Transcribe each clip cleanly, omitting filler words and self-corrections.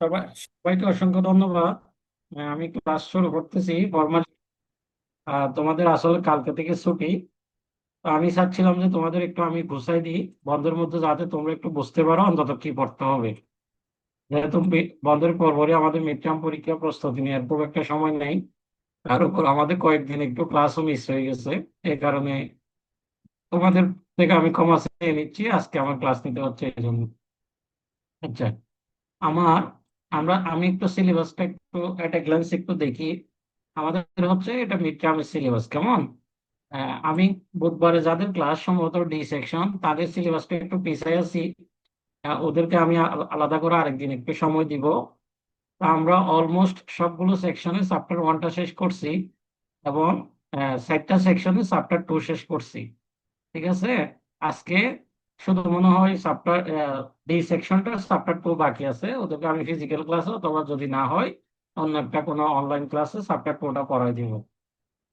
সবাইকে অসংখ্য ধন্যবাদ। আমি ক্লাস শুরু করতেছি ফরমালি। তোমাদের আসলে কালকে থেকে ছুটি। তো আমি চাচ্ছিলাম যে তোমাদের একটু আমি গুছাই দিই বন্ধের মধ্যে, যাতে তোমরা একটু বুঝতে পারো অন্তত কি পড়তে হবে। যেহেতু বন্ধের পরপরই আমাদের মিড টার্ম পরীক্ষা প্রস্তুতি নেওয়ার খুব একটা সময় নেই। তার উপর আমাদের কয়েকদিন একটু ক্লাসও মিস হয়ে গেছে। এই কারণে তোমাদের থেকে আমি ক্ষমা চেয়ে নিচ্ছি, আজকে আমার ক্লাস নিতে হচ্ছে এই জন্য। আচ্ছা, আমার আমি একটু সিলেবাসটা একটু এট এ গ্ল্যান্স একটু দেখি। আমাদের হচ্ছে এটা মিড টার্মের সিলেবাস কেমন। আমি বুধবারে যাদের ক্লাস সম্ভবত ডি সেকশন, তাদের সিলেবাসটা একটু পিছিয়ে আছি। ওদেরকে আমি আলাদা করে আরেকদিন একটু সময় দিব। তা আমরা অলমোস্ট সবগুলো সেকশনে চ্যাপ্টার ওয়ানটা শেষ করছি, এবং 4টা সেকশনে চ্যাপ্টার টু শেষ করছি। ঠিক আছে। আজকে শুধু মনে হয় চ্যাপ্টার ডি সেকশনটা চ্যাপ্টার টু বাকি আছে, ওদেরকে আমি ফিজিক্যাল ক্লাসে অথবা যদি না হয় অন্য একটা কোনো অনলাইন ক্লাসে চ্যাপ্টার টুটা পড়াই দিব।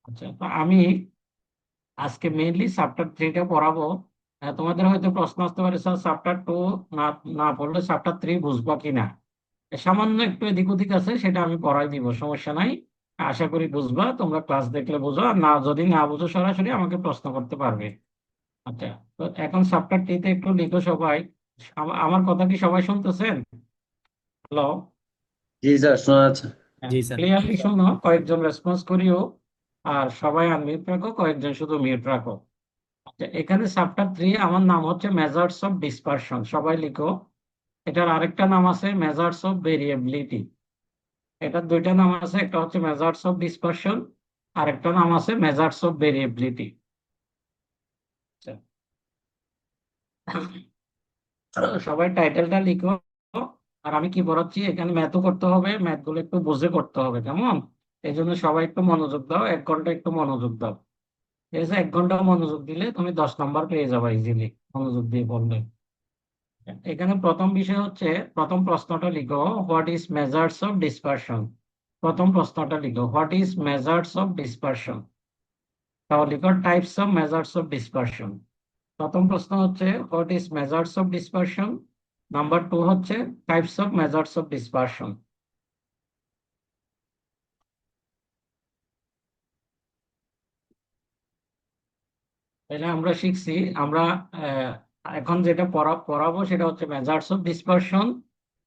আচ্ছা, তো আমি আজকে মেইনলি চ্যাপ্টার থ্রিটা পড়াবো। তোমাদের হয়তো প্রশ্ন আসতে পারে, স্যার চ্যাপ্টার টু না না পড়লে চ্যাপ্টার থ্রি বুঝবো কিনা। সামান্য একটু এদিক ওদিক আছে, সেটা আমি পড়াই দিব, সমস্যা নাই। আশা করি বুঝবা, তোমরা ক্লাস দেখলে বুঝো, আর না যদি না বুঝো সরাসরি আমাকে প্রশ্ন করতে পারবে। আচ্ছা, তো এখন চ্যাপ্টার থ্রিতে একটু লিখো সবাই। আমার কথা কি সবাই শুনতেছেন? হ্যালো? জি স্যার, শোনা যাচ্ছে। হ্যাঁ, জি স্যার। ক্লিয়ারলি শোনো, কয়েকজন রেসপন্স করিও। আর সবাই আনমিউট রাখো, কয়েকজন শুধু মিউট রাখো। আচ্ছা, এখানে চ্যাপ্টার থ্রি আমার নাম হচ্ছে মেজার্স অফ ডিসপারশন, সবাই লিখো। এটার আরেকটা নাম আছে মেজার্স অফ ভেরিয়েবিলিটি। এটার দুইটা নাম আছে, একটা হচ্ছে মেজার্স অফ ডিসপারশন, আর একটা নাম আছে মেজার্স অফ ভেরিয়েবিলিটি। সবাই টাইটেলটা লিখো। আর আমি কি পড়াচ্ছি এখানে ম্যাথও করতে হবে, ম্যাথ গুলো একটু বুঝে করতে হবে, কেমন? এই জন্য সবাই একটু মনোযোগ দাও, 1 ঘন্টা একটু মনোযোগ দাও। ঠিক আছে, 1 ঘন্টা মনোযোগ দিলে তুমি 10 নাম্বার পেয়ে যাবে ইজিলি, মনোযোগ দিয়ে পড়লে। এখানে প্রথম বিষয় হচ্ছে, প্রথম প্রশ্নটা লিখো, what is measures of dispersion. প্রথম প্রশ্নটা লিখো, what is measures of dispersion. তাহলে লিখো types of measures of dispersion. প্রথম প্রশ্ন হচ্ছে what is measures of dispersion. Number two হচ্ছে types of measures of dispersion. তাহলে আমরা শিখছি, আমরা আহ, এখন যেটা পড়াবো সেটা হচ্ছে measures of dispersion,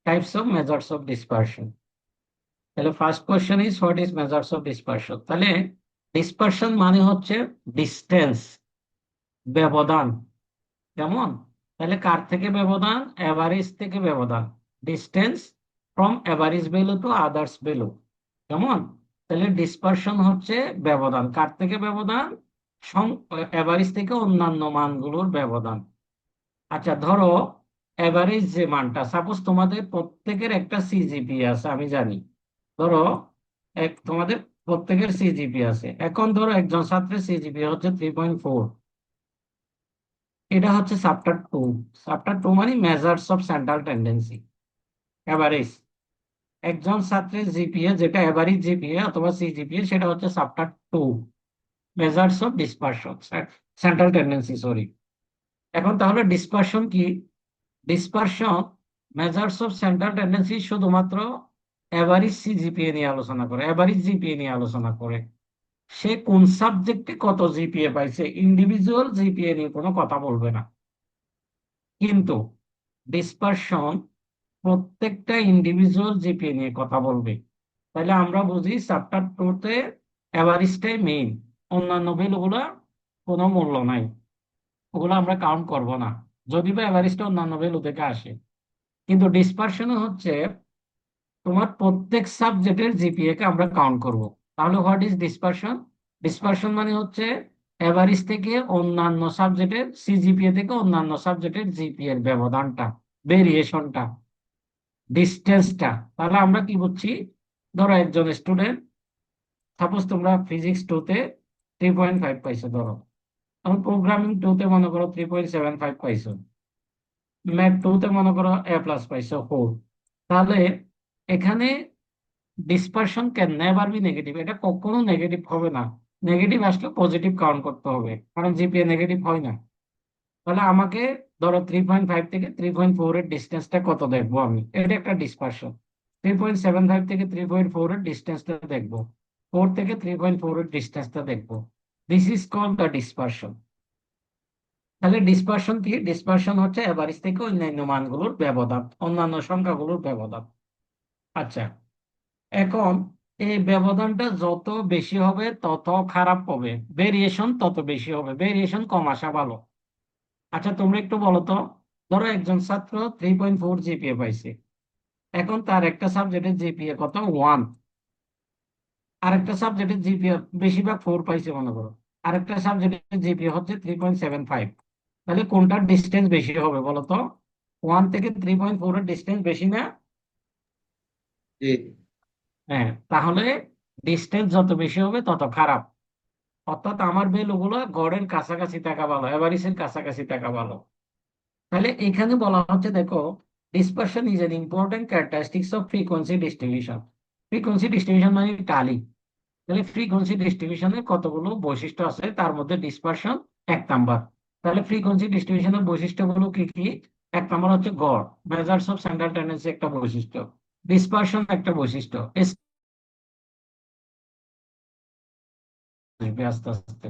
types of measures of dispersion. তাহলে first question is what is measures of dispersion. তাহলে ডিসপারশন মানে হচ্ছে ডিস্টেন্স, ব্যবধান, কেমন? তাহলে কার থেকে ব্যবধান? এভারেজ থেকে ব্যবধান। Distance from average value to others value, কেমন? তাহলে ডিসপারশন হচ্ছে ব্যবধান, কার থেকে ব্যবধান? এভারেজ থেকে অন্যান্য মানগুলোর ব্যবধান। আচ্ছা, ধরো এভারেজ যে মানটা, সাপোজ তোমাদের প্রত্যেকের একটা সিজিপি আছে, আমি জানি। ধরো তোমাদের প্রত্যেকের সিজিপি আছে, এখন ধরো একজন ছাত্রের সিজিপি হচ্ছে 3.4। এটা হচ্ছে চ্যাপ্টার টু। চ্যাপ্টার টু মানে measures of central tendency, average. একজন ছাত্রের জিপিএ, যেটা এভারেজ জিপিএ অথবা সিজিপিএ, সেটা হচ্ছে chapter two, measures of dispersion, central tendency, sorry. এখন তাহলে ডিসপারশন কি? Dispersion, measures of central tendency, শুধুমাত্র এভারেজ সিজিপিএ নিয়ে আলোচনা করে, এভারেজ জিপিএ নিয়ে আলোচনা করে। সে কোন সাবজেক্টে কত জিপিএ পাইছে, ইন্ডিভিজুয়াল জিপিএ নিয়ে কোনো কথা বলবে না। কিন্তু ডিসপারশন প্রত্যেকটা ইন্ডিভিজুয়াল জিপিএ নিয়ে কথা বলবে। তাহলে আমরা বুঝি চ্যাপ্টার টুতে এভারেজটাই মেইন, অন্যান্য ভ্যালুগুলা কোনো মূল্য নাই, ওগুলো আমরা কাউন্ট করব না, যদি বা এভারেজটা অন্যান্য ভ্যালু থেকে আসে। কিন্তু ডিসপারশন হচ্ছে তোমার প্রত্যেক সাবজেক্টের জিপিএ কে আমরা কাউন্ট করব। তাহলে হোয়াট ইজ ডিসপারশন? ডিসপারশন মানে হচ্ছে এভারেজ থেকে অন্যান্য সাবজেক্টের, সিজিপিএ থেকে অন্যান্য সাবজেক্টের জিপিএ এর ব্যবধানটা, ভেরিয়েশনটা, ডিস্টেন্সটা। তাহলে আমরা কি বুঝছি? ধরো একজন স্টুডেন্ট, সাপোজ তোমরা ফিজিক্স টুতে 3.5 পাইছো ধরো, এখন প্রোগ্রামিং টুতে মনে করো 3.75 পাইছো, ম্যাথ টুতে মনে করো A+ পাইছো 4। তাহলে এখানে dispersion can never be negative, এটা কখনো নেগেটিভ হবে না। নেগেটিভ আসলে পজিটিভ কাউন্ট করতে হবে, কারণ জিপিএ নেগেটিভ হয় না। তাহলে আমাকে ধরো 3.5 থেকে 3.4 এর ডিস্টেন্সটা কত দেখবো আমি, এটা একটা ডিসপারশন। 3.75 থেকে 3.4 এর ডিস্টেন্সটা দেখবো, 4 থেকে 3.4 এর ডিস্টেন্সটা দেখবো। This is call the dispersion. তাহলে ডিসপারশন কি? ডিসপারশন হচ্ছে এভারেজ থেকে অন্যান্য মানগুলোর ব্যবধান, অন্যান্য সংখ্যাগুলোর ব্যবধান। আচ্ছা, এখন এই ব্যবধানটা যত বেশি হবে তত খারাপ হবে, ভেরিয়েশন তত বেশি হবে, ভেরিয়েশন কম আসা ভালো। আচ্ছা, তোমরা একটু বলো তো, ধরো একজন ছাত্র 3.4 জিপিএ পাইছে, এখন তার একটা সাবজেক্টের জিপিএ কত? 1। আরেকটা সাবজেক্টের জিপিএ বেশিরভাগ 4 পাইছে মনে করো, আরেকটা সাবজেক্টের জিপিএ হচ্ছে 3.75। তাহলে কোনটার ডিস্টেন্স বেশি হবে বলো তো? 1 থেকে 3.4 এর ডিস্টেন্স বেশি না? জি। হ্যাঁ, তাহলে ডিস্টেন্স যত বেশি হবে তত খারাপ। অর্থাৎ আমার ভ্যালুগুলো গড়ের কাছাকাছি থাকা ভালো, এভারেজের কাছাকাছি থাকা ভালো। তাহলে এখানে বলা হচ্ছে দেখো, dispersion is an important characteristics of frequency distribution. Frequency distribution মানে টালি। তাহলে ফ্রিকোয়েন্সি ডিস্ট্রিবিউশনের কতগুলো বৈশিষ্ট্য আছে, তার মধ্যে ডিসপারশন 1 নাম্বার। তাহলে ফ্রিকোয়েন্সি ডিস্ট্রিবিউশনের বৈশিষ্ট্যগুলো কি কি? 1 নাম্বার হচ্ছে গড়, মেজার্স অফ সেন্ট্রাল টেন্ডেন্সি একটা বৈশিষ্ট্য, ডিসপারশন একটা বৈশিষ্ট্য, আস্তে আস্তে।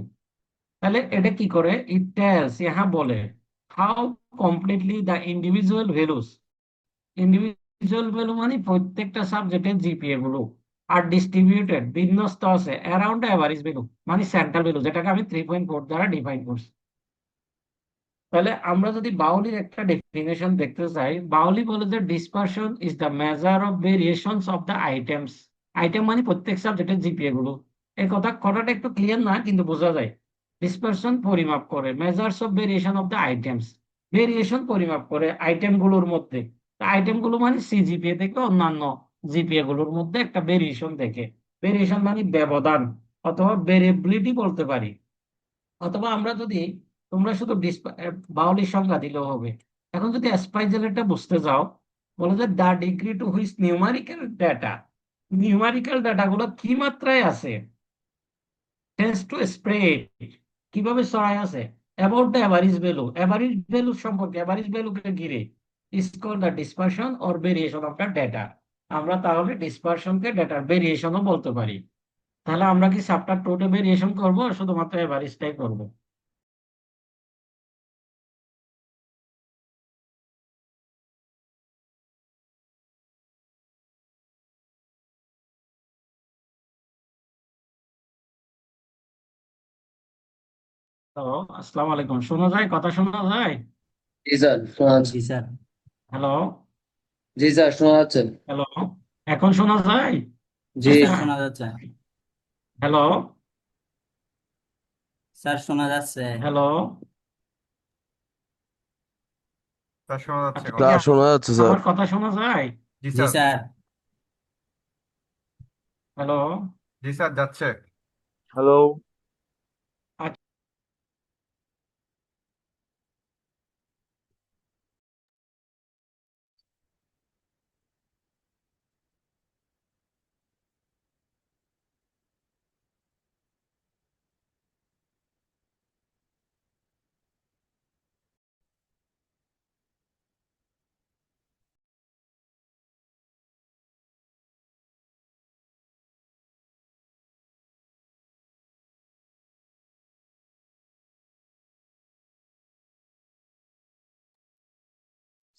তাহলে এটা কি করে? ইট টেলস, ইহা বলে, how completely the individual values, individual value মানে প্রত্যেকটা সাবজেক্টের জিপিএ গুলো আর ডিস্ট্রিবিউটেড বিন্যস্ত আছে অ্যারাউন্ড এভারেজ ভ্যালু, মানে সেন্ট্রাল ভ্যালু, যেটাকে আমি 3.4 দ্বারা ডিফাইন করছি। তাহলে আমরা যদি বাউলির একটা ডেফিনেশন দেখতে চাই, বাউলি বলে যে dispersion is the measure of variations of the items. Item মানে প্রত্যেক সাবজেক্টের জিপিএ গুলো। এই কথাটা একটু ক্লিয়ার না, কিন্তু বোঝা যায়। ডিসপারশন পরিমাপ করে, measures of variation of the items, variation পরিমাপ করে আইটেম গুলোর মধ্যে। আইটেম গুলো মানে সিজিপিএ থেকে অন্যান্য জিপিএ গুলোর মধ্যে একটা ভেরিয়েশন দেখে। ভেরিয়েশন মানে ব্যবধান, অথবা ভেরিয়েবিলিটি বলতে পারি। অথবা আমরা যদি, তোমরা শুধু বাউলির সংজ্ঞা দিলেও হবে। এখন যদি অ্যাসপাইজেলেরটা বুঝতে যাও, বলে যে the degree to which numerical data, numerical data গুলো কি মাত্রায় আছে, টেন্ডস টু স্প্রেড, কিভাবে ছড়ায় আছে, about the average value, average value সম্পর্কে, এভারেজ ভ্যালুকে ঘিরে, is called the dispersion or variation of the data. আমরা তাহলে ডিসপারশনকে ডেটার ভেরিয়েশনও বলতে পারি। তাহলে আমরা কি চ্যাপ্টার 2 তে ভেরিয়েশন করবো, শুধুমাত্র এভারেজটাই করবো? তো আসসালামু আলাইকুম, শোনা যায়? কথা শোনা যায়? জি স্যার, শোনা যাচ্ছে। জি স্যার। হ্যালো? জি স্যার, শোনা যাচ্ছে। হ্যালো? এখন শোনা যায়? জি। স্যার শোনা যাচ্ছে। হ্যালো? স্যার শোনা যাচ্ছে। হ্যালো? তা শোনা যাচ্ছে আচ্ছা, এখন। কি স্যার শোনা যাচ্ছে স্যার। আমার কথা শোনা যায়? জি জি স্যার। স্যার। হ্যালো? জি স্যার, যাচ্ছে। হ্যালো।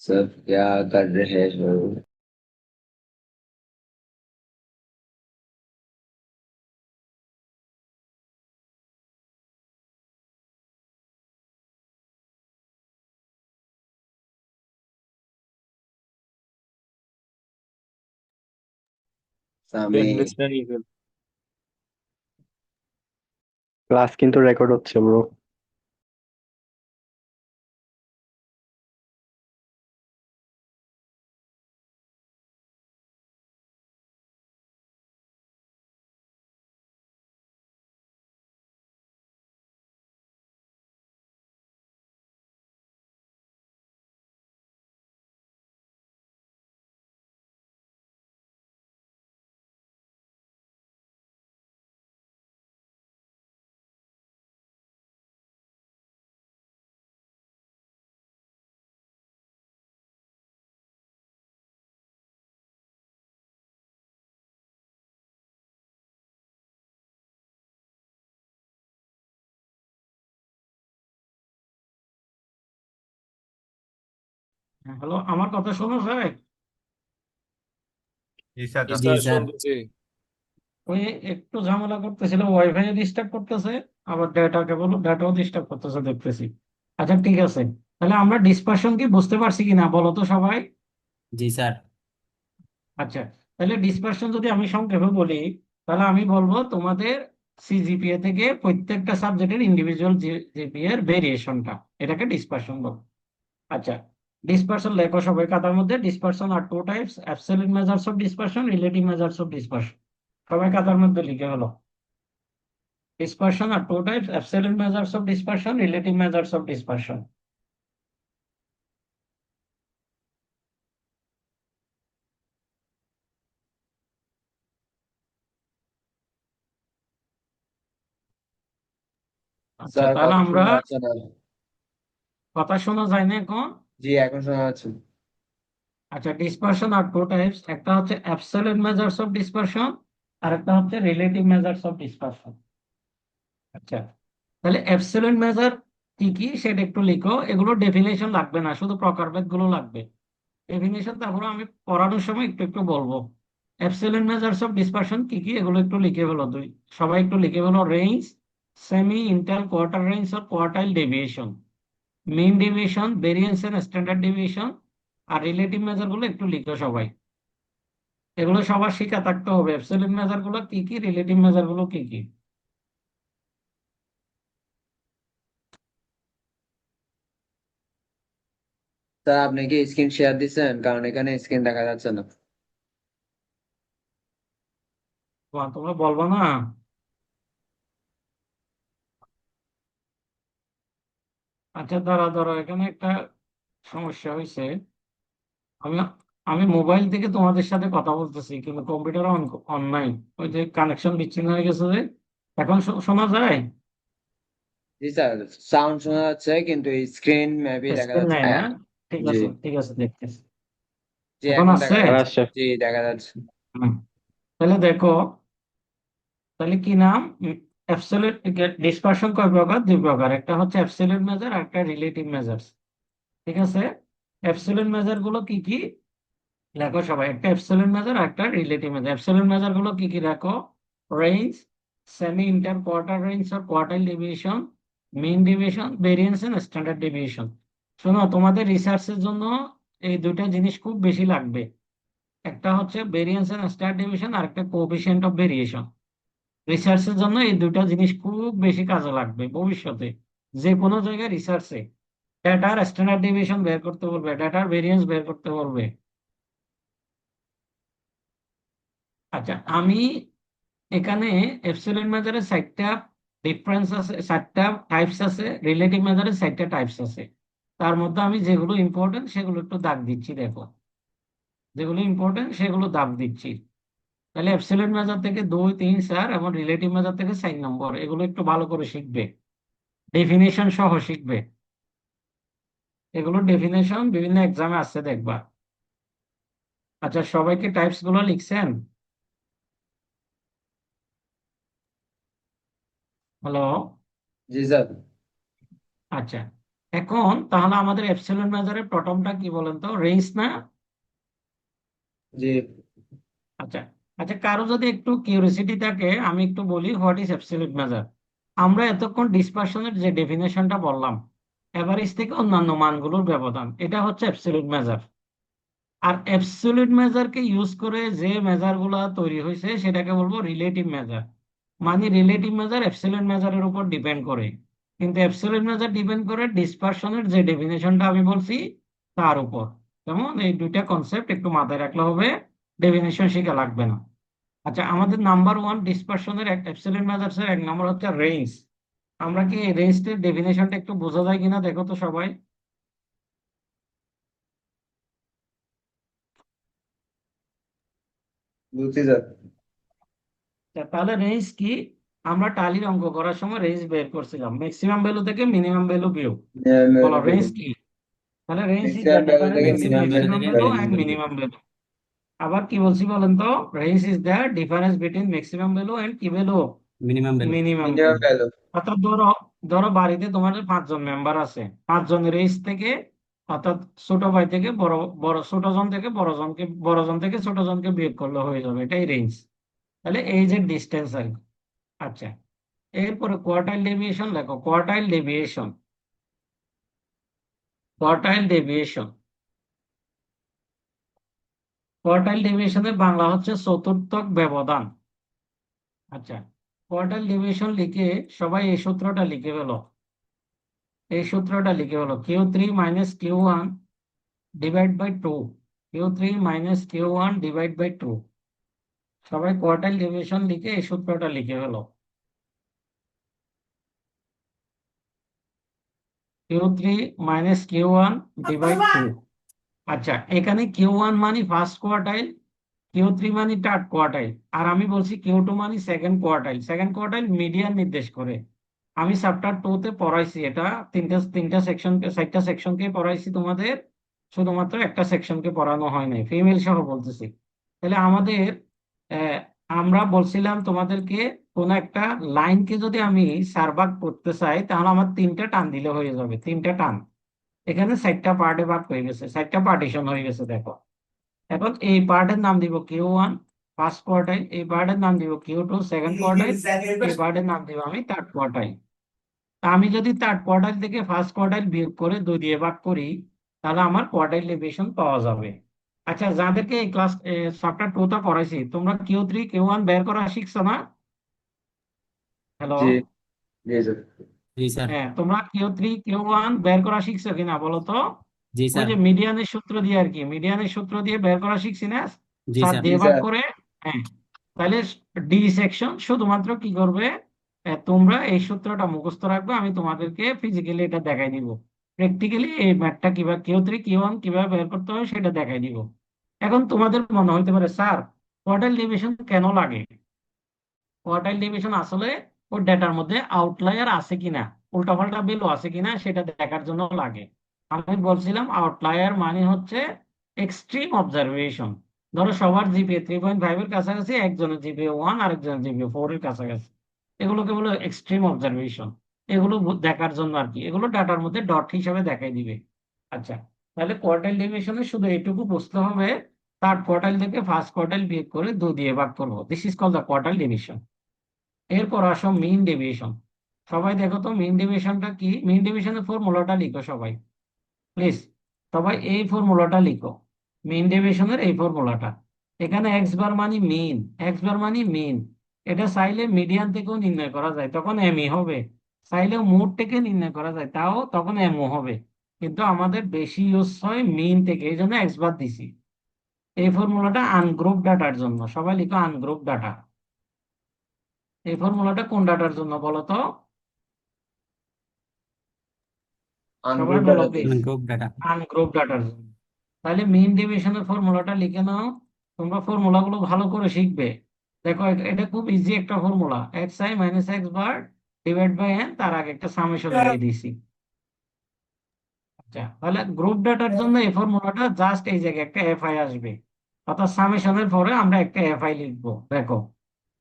सर क्या कर रहे हो? सामी। অ্যাটেন্ডেন্সটা নিয়ে ফেল। ক্লাস কিন্তু রেকর্ড হচ্ছে ব্রো। হ্যালো, আমার কথা শোনো যায়? জি স্যার জি যাচ্ছে। স্যার। ওই একটু ঝামেলা করতেছিল, ওয়াইফাই ডিস্টার্ব করতেছে, আবার ডাটাও ডিস্টার্ব করতেছে দেখতেছি। আচ্ছা ঠিক আছে, তাহলে আমরা ডিসপারশন কি বুঝতে পারছি কিনা বলো তো সবাই। জি স্যার। আচ্ছা, তাহলে ডিসপারশন যদি আমি সংক্ষেপে বলি, তাহলে আমি বলবো তোমাদের সিজিপিএ থেকে প্রত্যেকটা সাবজেক্টের ইন্ডিভিজুয়াল জিপিএ এর ভেরিয়েশনটা, এটাকে ডিসপারশন বল। আচ্ছা, ডিসপারশন লেখো সবাই খাতার মধ্যে। Dispersion are two types: absolute measures of dispersion, relative measures of dispersion. সবাই খাতার মধ্যে লিখে হলো। Dispersion are two types: absolute measures of dispersion, relative measures of dispersion. আচ্ছা, স্যার তাহলে কথা আমরা শোনা যাচ্ছে না। কথা শোনা যায় না এখন? জি এখন শোনা যাচ্ছে। আচ্ছা, ডিসপারশন আর টু টাইপস, একটা হচ্ছে অ্যাবসলিউট মেজার্স অফ ডিসপারশন, আর একটা হচ্ছে রিলেটিভ মেজার্স অফ ডিসপারশন। আচ্ছা, তাহলে অ্যাবসলিউট মেজার কি কি সেটা একটু লিখো। এগুলো ডেফিনেশন লাগবে না, শুধু প্রকারভেদ গুলো লাগবে। ডেফিনেশন তারপরে আমি পড়ানোর সময় একটু একটু বলবো। অ্যাবসলিউট মেজার্স অফ ডিসপারশন কি কি এগুলো একটু লিখে ফেলো। সবাই একটু লিখে ফেলো: range, semi, inter, quarter range আর quartile deviation, mean deviation, variance and standard deviation. আর রিলেটিভ মেজার গুলো একটু লিখো সবাই। এগুলো সবার শিখা থাকতে হবে, অ্যাবসলিউট মেজার গুলো কি কি, রিলেটিভ মেজার গুলো কি কি। স্যার আপনি কি স্ক্রিন শেয়ার দিচ্ছেন? কারণ এখানে স্ক্রিন দেখা যাচ্ছে না। তোমরা বলবো না? আচ্ছা, ধরো এখানে একটা সমস্যা হয়েছে। আমি আমি মোবাইল থেকে তোমাদের সাথে কথা বলতেছি, কিন্তু কম্পিউটার অন অন নাই। ওই যে কানেকশন বিচ্ছিন্ন হয়ে গেছে যে। এখন শোনা যায়? জি স্যার, সাউন্ড শোনা যাচ্ছে কিন্তু স্ক্রিন মেবি দেখা স্ক্রিন যাচ্ছে নাই না। না? ঠিক জি আছে ঠিক আছে, দেখতেছি। জি এখন এখন আসছে? দেখা আর যাচ্ছে। আসছে। জি দেখা যাচ্ছে। হুম। তাহলে দেখো, তাহলে কি নাম, অ্যাবসলিউট ডিসপারশন কয় প্রকার? দুই প্রকার, একটা হচ্ছে অ্যাবসলিউট মেজার আর একটা রিলেটিভ মেজার্স। ঠিক আছে, অ্যাবসলিউট মেজার গুলো কি কি লেখো সবাই। একটা অ্যাবসলিউট মেজার আর একটা রিলেটিভ মেজার। অ্যাবসলিউট মেজার গুলো কি কি লেখো: range, semi, inter, quarter range আর quartile deviation, mean deviation, variance and standard deviation. শোনো, তোমাদের রিসার্চের জন্য এই দুইটা জিনিস খুব বেশি লাগবে। একটা হচ্ছে ভেরিয়েন্স এন্ড স্ট্যান্ডার্ড ডেভিয়েশন, আর একটা কোএফিসিয়েন্ট অফ ভেরিয়েশন। রিসার্চের জন্য এই দুইটা জিনিস খুব বেশি কাজে লাগবে ভবিষ্যতে। যে কোনো জায়গায় রিসার্চে ডেটার স্ট্যান্ডার্ড ডেভিয়েশন বের করতে বলবে, ডেটার ভেরিয়েন্স বের করতে বলবে। আচ্ছা, আমি এখানে এপসিলন মেজারের 4টা ডিফারেন্স আছে, 4টা টাইপস আছে, রিলেটিভ মেজারের 4টা টাইপস আছে। তার মধ্যে আমি যেগুলো ইম্পর্টেন্ট সেগুলো একটু দাগ দিচ্ছি, দেখো। যেগুলো ইম্পর্টেন্ট সেগুলো দাগ দিচ্ছি। তাহলে এপসিলন মেজার থেকে 2, 3, 4 এবং রিলেটিভ মেজার থেকে 4 নম্বর, এগুলো একটু ভালো করে শিখবে, ডেফিনেশন সহ শিখবে। এগুলো ডেফিনেশন বিভিন্ন এক্সামে আসছে, দেখবা। আচ্ছা, সবাইকে টাইপস গুলো লিখছেন? হ্যালো? জি স্যার। আচ্ছা, এখন তাহলে আমাদের এপসিলন মেজারের প্রথমটা কি বলেন তো? রেঞ্জ না? জি আচ্ছা। আচ্ছা, কারো যদি একটু কিউরিসিটি থাকে, আমি একটু বলি হোয়াট ইজ অ্যাবসলিউট মেজার। আমরা এতক্ষণ ডিসপারশনের যে ডেফিনেশনটা বললাম, এভারেজ থেকে অন্যান্য মানগুলোর ব্যবধান, এটা হচ্ছে অ্যাবসলিউট মেজার। আর অ্যাবসলিউট মেজারকে ইউজ করে যে মেজার গুলা তৈরি হয়েছে সেটাকে বলবো রিলেটিভ মেজার। মানে রিলেটিভ মেজার অ্যাবসলিউট মেজারের উপর ডিপেন্ড করে, কিন্তু অ্যাবসলিউট মেজার ডিপেন্ড করে ডিসপারশনের যে ডেফিনেশনটা আমি বলছি তার উপর। যেমন এই দুইটা কনসেপ্ট একটু মাথায় রাখলে হবে, ডেফিনেশন শেখা লাগবে না। আচ্ছা, আমাদের নাম্বার ওয়ান ডিসপারশনের অ্যাবসলিউট মেজার্স এর 1 নম্বর হচ্ছে রেঞ্জ। আমরা কি এই রেঞ্জের ডেফিনেশনটা একটু বোঝা যায় কিনা দেখো তো সবাই। বুঝছি স্যার। তাহলে রেঞ্জ কি? আমরা টালির অঙ্ক করার সময় রেঞ্জ বের করছিলাম, ম্যাক্সিমাম ভ্যালু থেকে মিনিমাম ভ্যালু বিয়োগ। বলো রেঞ্জ কি? তাহলে range is the maximum value difference থেকে between minimum value maximum value value. And minimum value. আবার কি বলছি বলেন তো? Range is the difference between maximum value and কি value? Minimum value. Minimum minimum value. Value. অর্থাৎ ধরো ধরো বাড়িতে তোমাদের 5 জন মেম্বার আছে, 5 জনের রেঞ্জ থেকে অর্থাৎ ছোট ভাই থেকে বড় বড় ছোটজন থেকে বড়জনকে বড়জন থেকে ছোটজনকে বিয়োগ করলে হয়ে যাবে, এটাই রেঞ্জ। তাহলে এই যে ডিস্টেন্স আর কি। আচ্ছা, এরপরে কোয়ার্টাইল ডেভিয়েশন লেখো। Quartile deviation, quartile deviation, quartile ডেভিয়েশনের বাংলা হচ্ছে চতুর্থক ব্যবধান। আচ্ছা, কোয়ার্টাইল ডেভিয়েশন লিখে সবাই এই সূত্রটা লিখে ফেলো। এই সূত্রটা লিখে ফেলো, Q3 - Q1 divide by 2, Q3 - Q1 divide by 2। সবাই কোয়ার্টাইল ডেভিয়েশন লিখে এই সূত্রটা লিখে ফেলো, Q3 - Q1 ডিভাইড 2। আচ্ছা, এখানে Q1 মানে ফার্স্ট কোয়ার্টাইল, Q3 মানে থার্ড কোয়ার্টাইল, আর আমি বলছি Q2 মানে second quartile. Second quartile median নির্দেশ করে। আমি চ্যাপ্টার 2 তে পড়াইছি এটা, তিনটা তিনটা সেকশনকে, 4টা সেকশনকে পড়াইছি তোমাদের, শুধুমাত্র একটা সেকশনকে পড়ানো হয় নাই, ফিমেল সহ বলতেছি। তাহলে আমাদের আহ, আমরা বলছিলাম তোমাদেরকে কোন একটা লাইনকে যদি আমি সার্ভাগ করতে চাই তাহলে আমার তিনটা টান দিলে হয়ে যাবে, তিনটা টান। এখানে 4টা পার্টে ভাগ হয়ে গেছে, 4টা পার্টিশন হয়ে গেছে দেখো। এখন এই পার্টের নাম দিব Q1 ফার্স্ট কোয়ার্টাইল, এই পার্টের নাম দিব Q2 সেকেন্ড কোয়ার্টাইল, এই পার্টের নাম দিব আমি থার্ড কোয়ার্টাইল। তা আমি যদি থার্ড কোয়ার্টাইল থেকে ফার্স্ট কোয়ার্টাইল বিয়োগ করে 2 দিয়ে ভাগ করি তাহলে আমার কোয়ার্টাইল ডেভিয়েশন পাওয়া যাবে। আচ্ছা, যাদেরকে এই ক্লাস চ্যাপ্টার 2 টা পড়াইছি তোমরা Q3 Q1 বের করা শিখছো না? হ্যালো? জি জি স্যার। जी सर। হ্যাঁ, তোমরা Q3 Q1 বের করা শিখছো কিনা বলো তো? जी ওই सर। যে মিডিয়ানের সূত্র দিয়ে আর কি, মিডিয়ানের সূত্র দিয়ে বের করা শিখছি না, जी 7 सर। জি দিয়ে ভাগ স্যার। করে। হ্যাঁ, তাহলে ডি সেকশন শুধুমাত্র কি করবে, তোমরা এই সূত্রটা মুখস্থ রাখবে, আমি তোমাদেরকে ফিজিক্যালি এটা দেখাই দিব, প্র্যাকটিক্যালি এই ম্যাথটা কিভাবে Q3 Q1 কিভাবে বের করতে হয় সেটা দেখাই দিব। এখন তোমাদের মনে হইতে পারে স্যার কোয়ার্টাইল ডিভিশন কেন লাগে? কোয়ার্টাইল ডিভিশন আসলে ওর ডেটার মধ্যে আউটলায়ার আছে কিনা, উল্টাপাল্টা ভ্যালু আছে কিনা সেটা দেখার জন্য লাগে। আমি বলছিলাম আউটলায়ার মানে হচ্ছে এক্সট্রিম অবজারভেশন। ধরো সবার জিপিএ 3.5 এর কাছাকাছি, একজনের জিপিএ 1, আরেকজনের জিপিএ 4 এর কাছাকাছি, এগুলোকে বলে এক্সট্রিম অবজারভেশন। এগুলো দেখার জন্য আর কি, এগুলো ডাটার মধ্যে ডট হিসাবে দেখাই দিবে। আচ্ছা, তাহলে কোয়ার্টাইল ডিভিশনে শুধু এইটুকু বুঝতে হবে, থার্ড কোয়ার্টাইল থেকে ফার্স্ট কোয়ার্টাইল বিয়োগ করে 2 দিয়ে ভাগ করবো, this is called the quartile division. এরপর আসো মিন ডেভিয়েশন। সবাই দেখো তো মিন ডেভিয়েশনটা কি, মিন ডেভিয়েশনের ফর্মুলাটা লিখো সবাই প্লিজ। সবাই এই ফর্মুলাটা লিখো, মিন ডেভিয়েশনের এই ফর্মুলাটা। এখানে এক্স বার মানে মিন, এক্স বার মানে মিন। এটা চাইলে মিডিয়ান থেকেও নির্ণয় করা যায়, তখন এমই হবে। চাইলেও মোড থেকে নির্ণয় করা যায়, তাও তখন এমও হবে। কিন্তু আমাদের বেশি ইউজ হয় মিন থেকে, এই জন্য এক্স বার দিছি। এই ফর্মুলাটা আনগ্রুপ ডাটার জন্য, সবাই লিখো আনগ্রুপ ডাটা। এই ফর্মুলাটা কোন ডাটার জন্য বলো তো? সবাই আনগ্রুপ বলো ডাটাতে। প্লিজ। Group data. আনগ্রুপ ডাটার জন্য। তাহলে মিন ডিভিশনের ফর্মুলাটা লিখে নাও, তোমরা ফর্মুলা গুলো ভালো করে শিখবে। দেখো এটা খুব ইজি একটা formula, xi - x bar divide by n, তার আগে একটা সামেশন দিয়ে দিছি। আচ্ছা, তাহলে গ্রুপ ডাটার জন্য এই ফর্মুলাটা জাস্ট এই জায়গায় একটা fi আসবে, অর্থাৎ সামেশনের পরে আমরা একটা fi লিখবো। দেখো,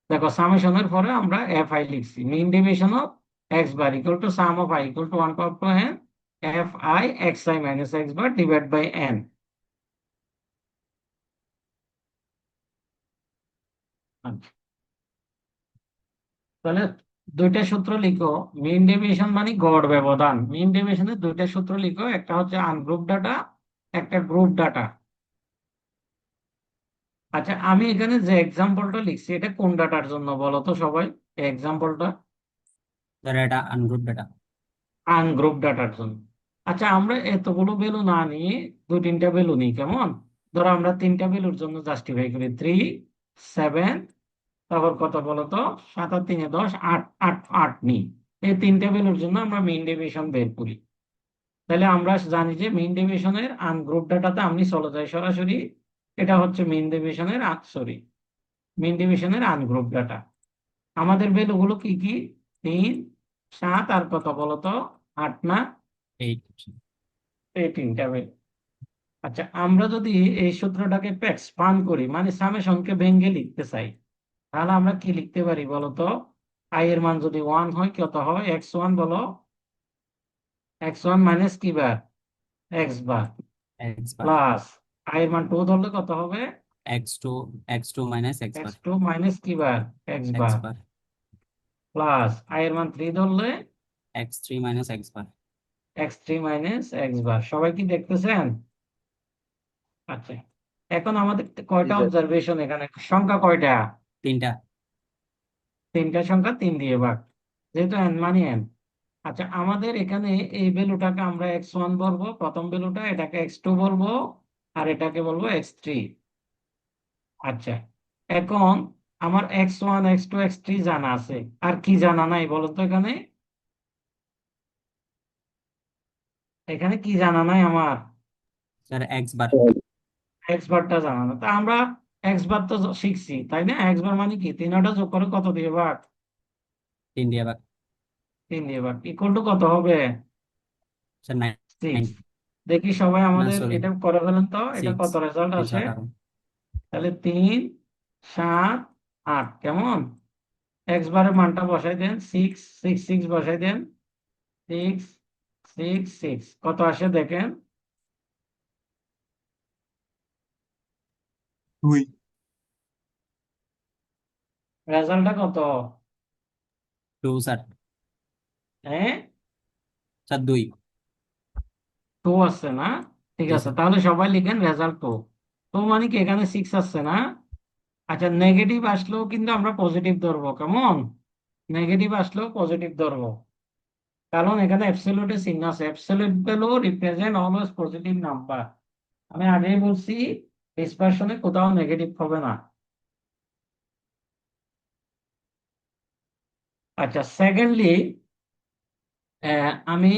দেখো সামেশনের পরে আমরা fi লিখছি, mean division of x bar equal to sum of i equal to 1 power to n fi xi - x bar divide by n। তাহলে দুইটা সূত্র লিখো। মিন ডেভিয়েশন মানে গড় ব্যবধান, মিন ডেভিয়েশনের দুইটা সূত্র লিখো, একটা হচ্ছে আনগ্রুপ ডাটা, একটা গ্রুপ ডাটা। আচ্ছা, আমি এখানে যে এক্সাম্পলটা লিখছি এটা কোন ডাটার জন্য বলো তো সবাই? এক্সাম্পলটা डाटा अनग्रुप डाटा। আনগ্রুপ ডাটার জন্য। আচ্ছা, আমরা এতগুলো ভ্যালু না নিয়ে 2-3টা ভ্যালু নিই, কেমন? ধরো আমরা 3টা ভ্যালুর জন্য জাস্টিফাই করি, 3, 7, তারপর কত বলো তো, 7 আর 3 10, 8, 8, 8 নিই। এই 3টা ভ্যালুর জন্য আমরা মিন ডেভিয়েশন বের করি। তাহলে আমরা জানি যে মিন ডেভিয়েশনের আনগ্রুপ ডাটাতে আমি চলে যাই সরাসরি, এটা হচ্ছে মিন ডেভিয়েশনের সরি, মিন ডেভিয়েশনের আনগ্রুপ ডাটা। আমাদের ভ্যালুগুলো কি কি? 3, 7 আর কত বলতো, 8 না? 8। এই 3টা ভ্যালু। আচ্ছা, আমরা যদি এই সূত্রটাকে একটু এক্সপান্ড করি, মানে সামেশনকে ভেঙে লিখতে চাই, তাহলে আমরা কি লিখতে পারি বলতো? আই এর মান যদি 1 হয় কত হয়? x1 বলো, x1 মাইনাস কি bar? X bar x bar plus i এর মান 2 ধরলে কত হবে? x2 minus x bar x two minus কি bar? X x bar bar plus i এর মান 3 ধরলে x3 minus x bar x three minus x bar. সবাই কি দেখতেছেন? আচ্ছা, এখন আমাদের জি কয়টা স্যার। অবজারভেশন, এখানে সংখ্যা কয়টা? তিনটা তিনটা সংখ্যা 3 দিয়ে ভাগ, যেহেতু এন মানে এন। আচ্ছা, আমাদের এখানে এই ভ্যালুটাকে আমরা x1 বলবো, প্রথম ভ্যালুটা, এটাকে x2 বলবো, আর এটাকে বলবো x3। আচ্ছা, এখন আমার x1 x2 x3 জানা আছে, আর কি জানা নাই বলো তো? এখানে এখানে কি জানা নাই আমার? স্যার x bar এক্স বারটা জানা না, তা আমরা এক্স বার তো শিখছি তাই না? এক্স বার মানে কি? 3টা যোগ করে কত দিয়ে ভাগ? 3 দিয়ে ভাগ 3 দিয়ে ভাগ, ইকুয়াল টু কত হবে? স্যার 9 6। দেখি সবাই না আমাদের সরি এটা করে ফেলেন তো, এটা 6 কত রেজাল্ট 3 আসে? 7 18 তাহলে 3 7 8 কেমন? এক্স বারের মানটা বসাই দেন, 6 বসাই দেন, 6 কত আসে দেখেন? 2 রেজাল্টটা কত? 2 স্যার হ্যাঁ, স্যার 2 টু আসছে না? ঠিক জি আছে, স্যার তাহলে সবাই লিখেন রেজাল্ট টু। তো মানে কি এখানে 6 আসছে না? আচ্ছা, নেগেটিভ আসলেও কিন্তু আমরা পজিটিভ ধরবো, কেমন? নেগেটিভ আসলেও পজিটিভ ধরবো, কারণ এখানে অ্যাবসলিউটের চিহ্ন আছে। Absolute value represent always positive number. আমি আগেই বলছি, ডিসপারশনে কোথাও নেগেটিভ হবে না। আচ্ছা, সেকেন্ডলি, আমি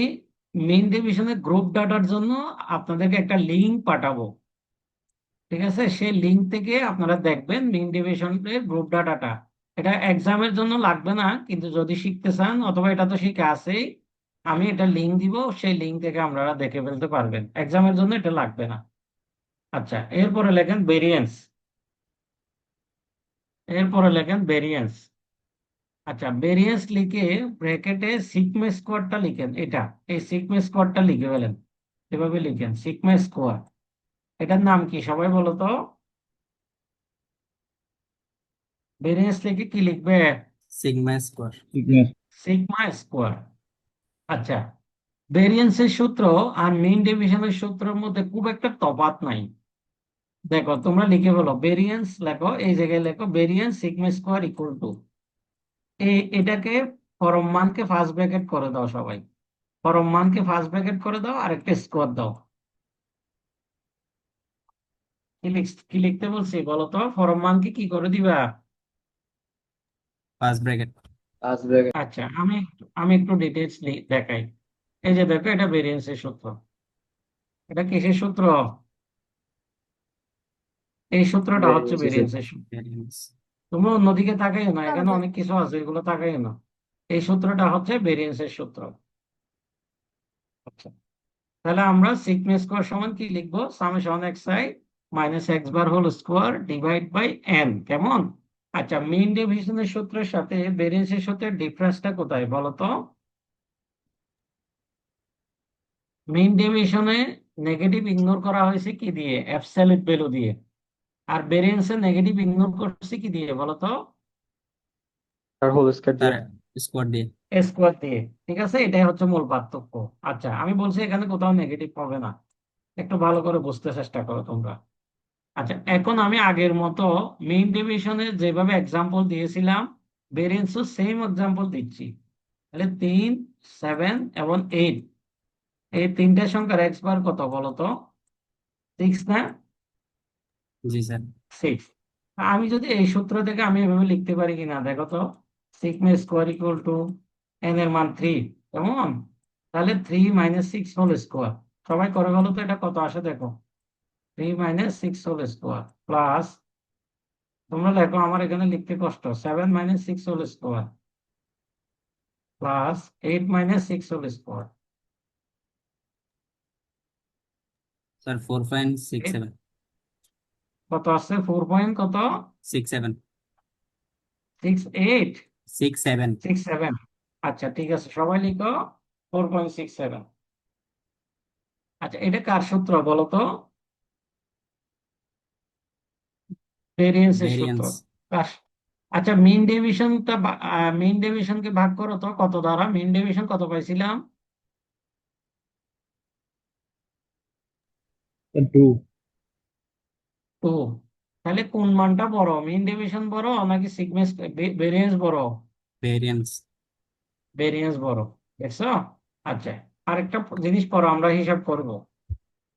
মেইন ডিভিশনের গ্রুপ ডাটার জন্য আপনাদেরকে একটা লিঙ্ক পাঠাবো, ঠিক আছে? সেই লিঙ্ক থেকে আপনারা দেখবেন মেইন ডিভিশনের গ্রুপ ডাটাটা। এটা এক্সামের জন্য লাগবে না, কিন্তু যদি শিখতে চান, অথবা এটা তো শিখে আছেই, আমি এটা লিঙ্ক দিব, সেই লিঙ্ক থেকে আপনারা দেখে ফেলতে পারবেন। এক্সামের জন্য এটা লাগবে না। আচ্ছা, এরপরে লেখেন ভেরিয়েন্স। আচ্ছা, ভেরিয়েন্স লিখে ব্র্যাকেটে সিগমা স্কোয়ারটা লিখেন, এটা, এই সিগমা স্কোয়ারটা লিখে ফেলেন। এভাবে লিখেন সিগমা স্কোয়ার। এটার নাম কি সবাই বলো তো? ভেরিয়েন্স লিখে কি লিখবে? Sigma square sigma square. আচ্ছা, ভেরিয়েন্সের সূত্র আর মিন ডিভিশনের সূত্রের মধ্যে খুব একটা তফাৎ নাই। দেখো, তোমরা লিখে বলো ভেরিয়েন্স, লেখো এই জায়গায় লেখো variance sigma square equal to, এটাকে পরম মানকে ফার্স্ট ব্র্যাকেট করে দাও সবাই। পরম মানকে ফার্স্ট ব্র্যাকেট করে দাও আর একটা স্কোয়ার দাও। কি লিখতে বলছি বলো তো? পরম মানকে কি করে দিবা? ফার্স্ট ব্র্যাকেট আসবে। আচ্ছা, আমি একটু ডিটেলস দেখাই। এই যে দেখো, এটা ভেরিয়েন্সের সূত্র। এটা কিসের সূত্র? এই সূত্রটা হচ্ছে বেরিয়েছে স্যার। ভেরিয়েন্সের সূত্র। ভ্যারিয়েন্স তোমরা অন্যদিকে তাকাইও না, এখানে অনেক কিছু আছে, এগুলো তাকাইও না। এই সূত্রটা হচ্ছে ভেরিয়েন্সের সূত্র। আচ্ছা, তাহলে আমরা সিগমা স্কোয়ার সমান কি লিখবো? Summation x i minus x bar whole square divide by n, কেমন? আচ্ছা, মিন ডিভিশনের সূত্রের সাথে ভেরিয়েন্সের সূত্রের ডিফারেন্সটা কোথায় বলো তো? মিন ডিভিশনে নেগেটিভ ইগনোর করা হয়েছে কি দিয়ে? অ্যাবসলিউট ভ্যালু দিয়ে। আর ভেরিয়েন্সে নেগেটিভ ইগনোর করছে কি দিয়ে বলো তো? আর হোল স্কয়ার তার দিয়ে। স্কোয়ার দিয়ে স্কোয়ার দিয়ে। ঠিক আছে, এটাই হচ্ছে মূল পার্থক্য। আচ্ছা, আমি বলছি এখানে কোথাও নেগেটিভ হবে না, একটু ভালো করে বুঝতে চেষ্টা করো তোমরা। আচ্ছা, এখন আমি আগের মতো মেইন ডিভিশনে যেভাবে এক্সাম্পল দিয়েছিলাম, ভেরিয়েন্সও সেম এক্সাম্পল দিচ্ছি। তাহলে 3 7 এবং 8, এই তিনটা সংখ্যার এক্স বার কত বলো তো? 6 না? জি স্যার 6। আমি যদি এই সূত্র থেকে আমি এভাবে লিখতে পারি কিনা দেখো তো? Sigma square equal to N এর মান 3, কেমন? তাহলে 3 মাইনাস 6 হোল স্কোয়ার। সবাই করে বলো তো এটা কত আসে দেখো? 3 মাইনাস 6 হোল স্কোয়ার প্লাস, তোমরা লেখো, আমার এখানে লিখতে কষ্ট, 7 minus 6 whole square plus 8 minus 6 whole square. Sir 4.67 কত আসছে? 4 পয়েন্ট কত? 67 6 8 67 6 7। আচ্ছা, ঠিক আছে, সবাই লিখো 4.67। আচ্ছা, এটা কার সূত্র বলো তো? ভেরিয়েন্সের সূত্র। ভেরিয়েন্স কার? আচ্ছা, মিন ডেভিয়েশনটা, মিন ডেভিয়েশনকে ভাগ করো তো কত দ্বারা? মিন ডেভিয়েশন কত পাইছিলাম? 2. 2। তাহলে কোন মানটা বড়, মিন ডেভিয়েশন বড় নাকি সিগমেন্ট ভেরিয়েন্স বড়? ভেরিয়েন্স ভেরিয়েন্স বড়। দেখছো? আচ্ছা, আরেকটা জিনিস পড়ো, আমরা হিসাব করব।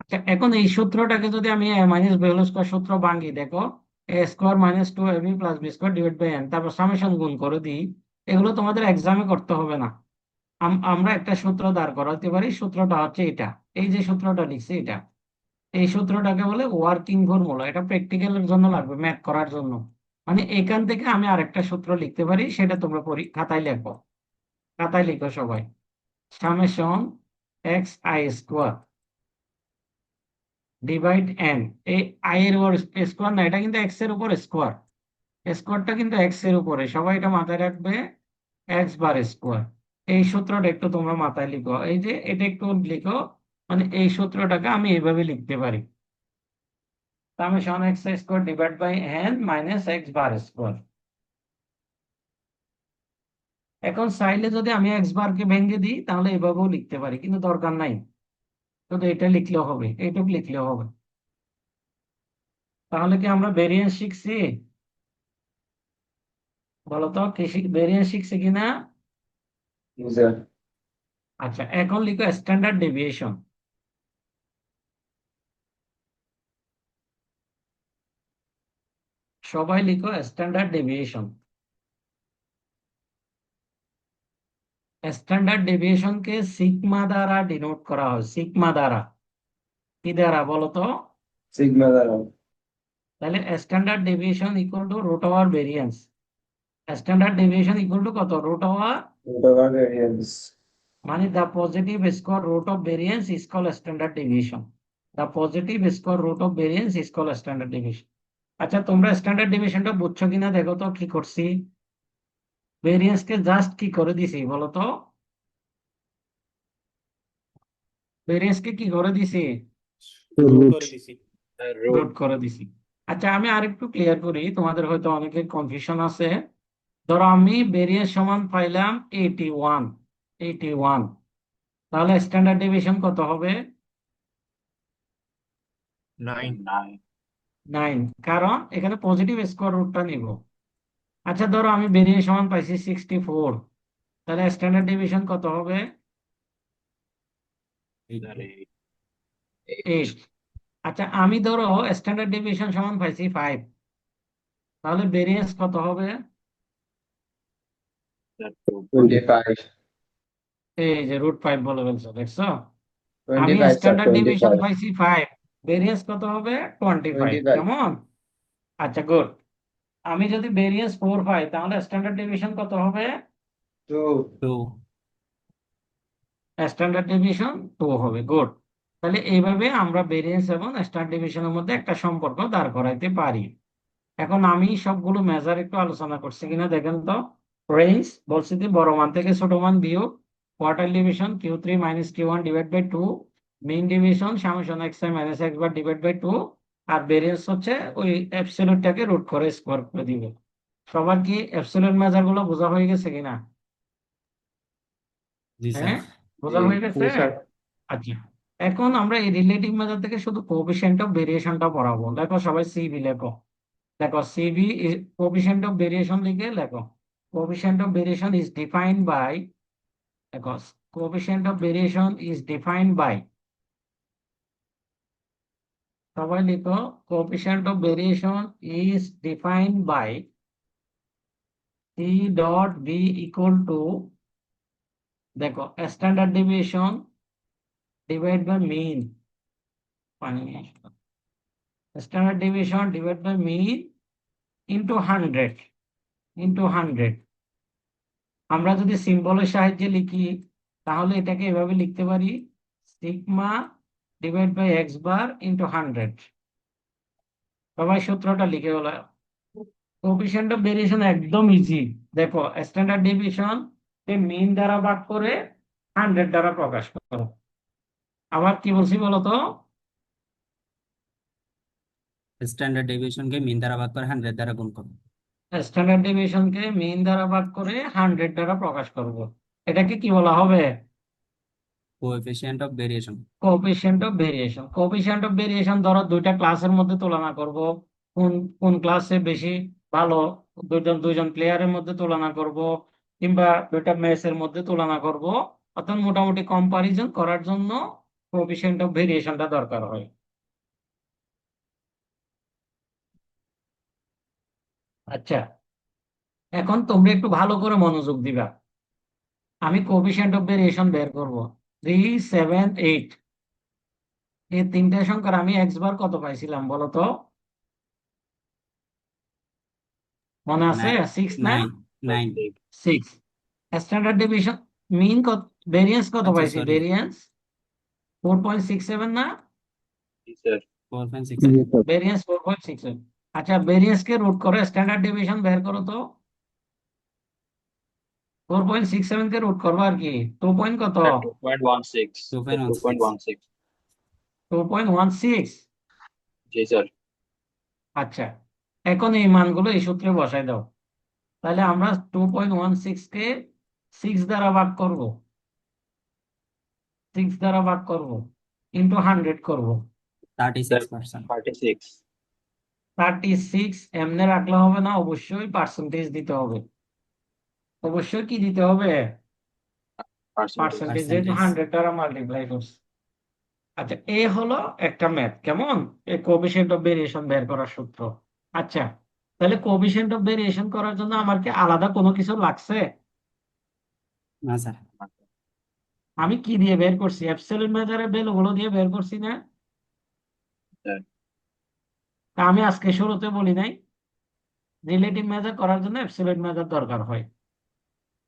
আচ্ছা, এখন এই সূত্রটাকে যদি আমি a minus b whole square সূত্র ভাঙি, দেখো a square minus 2ab plus b square divide by n, তারপর সামেশন গুণ করে দিই। এগুলো তোমাদের এক্সামে করতে হবে না। আমরা একটা সূত্র দাঁড় করাতে পারি, সূত্রটা হচ্ছে এটা। এই যে সূত্রটা লিখছি এটা, এই সূত্রটাকে বলে ওয়ার্কিং ফর্মুলা। এটা প্র্যাকটিক্যালের জন্য লাগবে, ম্যাথ করার জন্য। মানে এখান থেকে আমি আরেকটা সূত্র লিখতে পারি, সেটা তোমরা খাতায় লেখো। খাতায় লিখো সবাই। Summation x i square divide N. এই আই এর উপর স্কোয়ার না, এটা কিন্তু এক্স এর উপর স্কোয়ার। স্কোয়ারটা কিন্তু এক্স এর উপরে, সবাই এটা মাথায় রাখবে। X bar square. এই সূত্রটা একটু তোমরা মাথায় লিখো, এই যে এটা একটু লিখো। মানে এই সূত্রটাকে আমি এইভাবে লিখতে পারি, summation x square divide by n minus x bar square. এখন চাইলে যদি আমি এক্স বার কে ভেঙে দিই তাহলে এভাবেও লিখতে পারি, কিন্তু দরকার নাই। শুধু এটা লিখলেও হবে, এইটুকু লিখলেও হবে। তাহলে কি আমরা ভেরিয়েন্স শিখছি? বলো তো কি ভেরিয়েন্স শিখছি কিনা? জি স্যার। আচ্ছা, এখন লিখো স্ট্যান্ডার্ড ডেভিয়েশন। সবাই লিখো স্ট্যান্ডার্ড ডেভিয়েশন। স্ট্যান্ডার্ড ডেভিয়েশনকে সিগমা দ্বারা ডিনোট করা হয়, সিগমা দ্বারা। কি দ্বারা বলো তো? সিগমা দ্বারা। তাহলে standard deviation equal to root over variance. Standard deviation equal to কত? Root over, root over variance. মানে the positive square root of variance is called standard deviation. The positive square root of variance is called standard deviation. আচ্ছা, তোমরা standard ডেভিয়েশনটা বুঝছো কিনা দেখো তো কি করছি। ভেরিয়েন্স কে জাস্ট কি করে দিছি বলো তো? ভেরিয়েন্স কে কি করে দিছি? Root. রুট। রুট করে দিছি। আচ্ছা, আমি আরেকটু ক্লিয়ার করি, তোমাদের হয়তো অনেকের কনফিউশন আছে। ধরো আমি ভেরিয়েন্স সমান পাইলাম 81। 81, তাহলে স্ট্যান্ডার্ড ডেভিয়েশন কত হবে? 9। 9, কারণ এখানে পজিটিভ স্কোয়ার রুটটা নিব। আচ্ছা, ধরো আমি ভেরিয়েন্স সমান পাইছি 64, তাহলে স্ট্যান্ডার্ড ডেভিয়েশন কত হবে? 8। আচ্ছা, আমি ধরো স্ট্যান্ডার্ড ডেভিয়েশন সমান পাইছি 5, তাহলে ভেরিয়েন্স কত হবে? 25। এই যে √5 বলে ফেলছো, দেখছো? আমি 25 স্যার, স্ট্যান্ডার্ড ডেভিয়েশন 25। পাইছি 5, ভেরিয়েন্স কত হবে? 25। 25। কেমন? আচ্ছা, গুড। আমি যদি ভেরিয়েন্স 4 পাই তাহলে স্ট্যান্ডার্ড ডেভিয়েশন কত হবে? 2। 2 স্ট্যান্ডার্ড ডেভিয়েশন 2 হবে। গুড। তাহলে এইভাবে আমরা ভেরিয়েন্স এবং স্ট্যান্ডার্ড ডেভিয়েশনের মধ্যে একটা সম্পর্ক দাঁড় করাইতে পারি। এখন আমি সবগুলো মেজার একটু আলোচনা করছি কিনা দেখেন তো। রেঞ্জ বলছি যে বড় মান থেকে ছোট মান বিয়োগ, quarter division Q3 minus Q1 divide by 2, main division summation x i minus x bar divide by 2, আর ভেরিয়েন্স হচ্ছে ওই অ্যাবসলিউটটাকে রুট করে স্কোয়ার করে দিবে। সবার কি অ্যাবসলিউট মেজার গুলো বোঝা হয়ে গেছে কিনা? জি স্যার হ্যাঁ, বোঝা জি। হয়ে গেছে। জি স্যার। আচ্ছা, এখন আমরা এই রিলেটিভ মেজার থেকে শুধু কোএফিসিয়েন্ট অফ ভেরিয়েশনটা পড়াবো। দেখো সবাই সিবি লেখো। দেখো সিবি কোএফিসিয়েন্ট অফ ভেরিয়েশন লিখে লেখো। Coefficient of variation is defined by, দেখো coefficient of variation is defined by, সবাই লিখো, coefficient of variation is defined by C dot V equal to, দেখো standard deviation divide by mean, মানে standard deviation divide by mean into 100, into 100। আমরা যদি সিম্বলের সাহায্যে লিখি তাহলে এটাকে এভাবে লিখতে পারি, sigma divide by x bar into 100। সবাই সূত্রটা লিখে বলো। কোএফিসিয়েন্ট অফ ভেরিয়েশন একদম ইজি। দেখো স্ট্যান্ডার্ড ডেভিয়েশন কে মিন দ্বারা ভাগ করে 100 দ্বারা প্রকাশ করো। আবার কি বলছি বলো তো? স্ট্যান্ডার্ড ডেভিয়েশনকে মিন দ্বারা ভাগ করে 100 দ্বারা গুণ করো। স্ট্যান্ডার্ড ডেভিয়েশনকে মিন দ্বারা ভাগ করে 100 দ্বারা প্রকাশ করব। এটাকে কি বলা হবে? Coefficient of variation. Coefficient of variation. Coefficient of variation ধরো দুইটা ক্লাসের মধ্যে তুলনা করব, কোন কোন ক্লাসে বেশি ভালো, দুইজন দুইজন প্লেয়ারের মধ্যে তুলনা করব, কিংবা দুইটা ম্যাচের মধ্যে তুলনা করব। অর্থাৎ মোটামুটি কম্পারিজন করার জন্য কোএফিসিয়েন্ট অফ ভেরিয়েশনটা দরকার হয়। আচ্ছা, এখন তোমরা একটু ভালো করে মনোযোগ দিবা। আমি কোএফিসিয়েন্ট অফ ভেরিয়েশন বের করব। 3, 7, 8, এই তিনটা সংখ্যার আমি এক্স বার কত পাইছিলাম বলো তো? মনে আছে? 6 না? 9 9। 6। স্ট্যান্ডার্ড ডেভিয়েশন মিন কত, ভেরিয়েন্স কত আচ্ছা পাইছি? সরি, ভেরিয়েন্স 4.67 না? 4.67। Yes, sir. ভেরিয়েন্স 4.67। আচ্ছা, ভেরিয়েন্স কে রুট করো, স্ট্যান্ডার্ড ডেভিয়েশন বের করো তো। 4.67 কে রুট করবো আর কি, 2 কত? 2.16 2.16। 2.16। जी सर। আচ্ছা, এখন এই মানগুলো এই সূত্রে বসাই দাও। তাহলে আমরা 2.16 কে 6 দ্বারা ভাগ করব, 6 দ্বারা ভাগ করব, ইন্টু 100 করব। 36%। 36 36 এমনি রাখলে হবে না, অবশ্যই পার্সেন্টেজ দিতে হবে। অবশ্যই কি দিতে হবে? परसेंटेज। পার্সেন্টেজ, যেহেতু পার্সেন্টেজ। 100 দ্বারা মাল্টিপ্লাই করছে। আচ্ছা, এ হলো একটা ম্যাথ, কেমন? এই কোএফিসিয়েন্ট অফ ভেরিয়েশন বের করার সূত্র। আচ্ছা, তাহলে কোএফিসিয়েন্ট অফ ভেরিয়েশন করার জন্য আমার কি আলাদা কোনো কিছু লাগছে? না স্যার। আমি কি দিয়ে বের করছি? অ্যাবসলিউট মেজারের ভ্যালুগুলো দিয়ে বের করছি না? স্যার। তা আমি আজকে শুরুতে বলি নাই রিলেটিভ মেজার করার জন্য অ্যাবসলিউট মেজার দরকার হয়।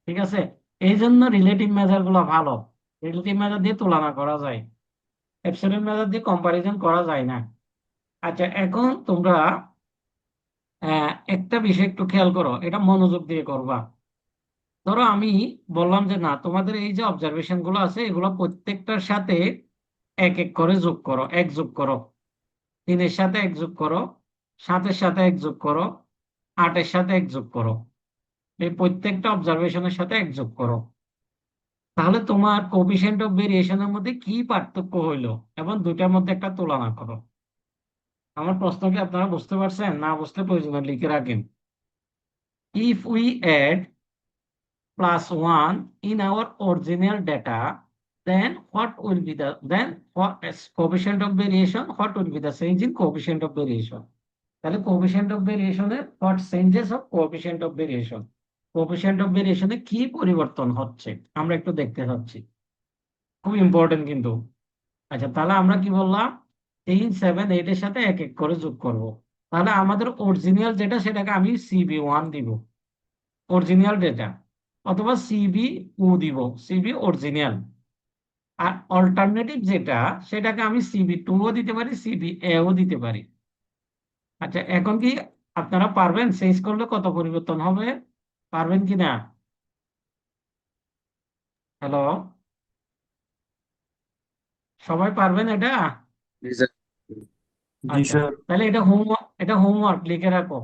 ঠিক আছে, এই জন্য রিলেটিভ মেজার গুলো ভালো। রিলেটিভ মেজার দিয়ে তুলনা করা যায়, অ্যাবসলিউট মেজার দিয়ে কম্পারিজন করা যায় না। আচ্ছা, এখন তোমরা একটা বিষয় একটু খেয়াল করো, এটা মনোযোগ দিয়ে করবা। ধরো আমি বললাম যে না, তোমাদের এই যে অবজারভেশন গুলো আছে এগুলো প্রত্যেকটার সাথে এক এক করে যোগ করো, এক যোগ করো। 3-এর সাথে এক যোগ করো, 7-এর সাথে এক যোগ করো, 8-এর সাথে এক যোগ করো। এই প্রত্যেকটা অবজারভেশনের সাথে এক যোগ করো। তাহলে তোমার কোএফিসিয়েন্ট অফ ভেরিয়েশনের মধ্যে কি পার্থক্য হইলো, এবং দুটার মধ্যে একটা তুলনা করো। আমার প্রশ্ন কি আপনারা বুঝতে পারছেন? না বুঝতে প্রয়োজন লিখে রাখেন। If we add +1 in our original data, then what will be the, then for as coefficient of variation, what will be the change in coefficient of variation? তাহলে কোএফিসিয়েন্ট অফ ভেরিয়েশনের what changes of coefficient of variation, coefficient of ভেরিয়েশনে কি পরিবর্তন হচ্ছে আমরা একটু দেখতে চাচ্ছি। খুব ইম্পর্টেন্ট কিন্তু। আচ্ছা, তাহলে আমরা কি বললাম? 3, 7, 8 এর সাথে এক এক করে যোগ করব। তাহলে আমাদের অরিজিনাল যেটা সেটাকে আমি CB1 দিব, অরিজিনাল ডেটা, অথবা CB2 দিব, CB অরিজিনাল। আর অল্টারনেটিভ যেটা সেটাকে আমি CB2ও দিতে পারি, CBAও দিতে পারি। আচ্ছা, এখন কি আপনারা পারবেন চেঞ্জ করলে কত পরিবর্তন হবে? পারবেন কি না? হ্যালো, সবাই পারবেন এটা? জি স্যার। জি আচ্ছা, স্যার। তাহলে এটা হোমওয়ার্ক লিখে রাখো।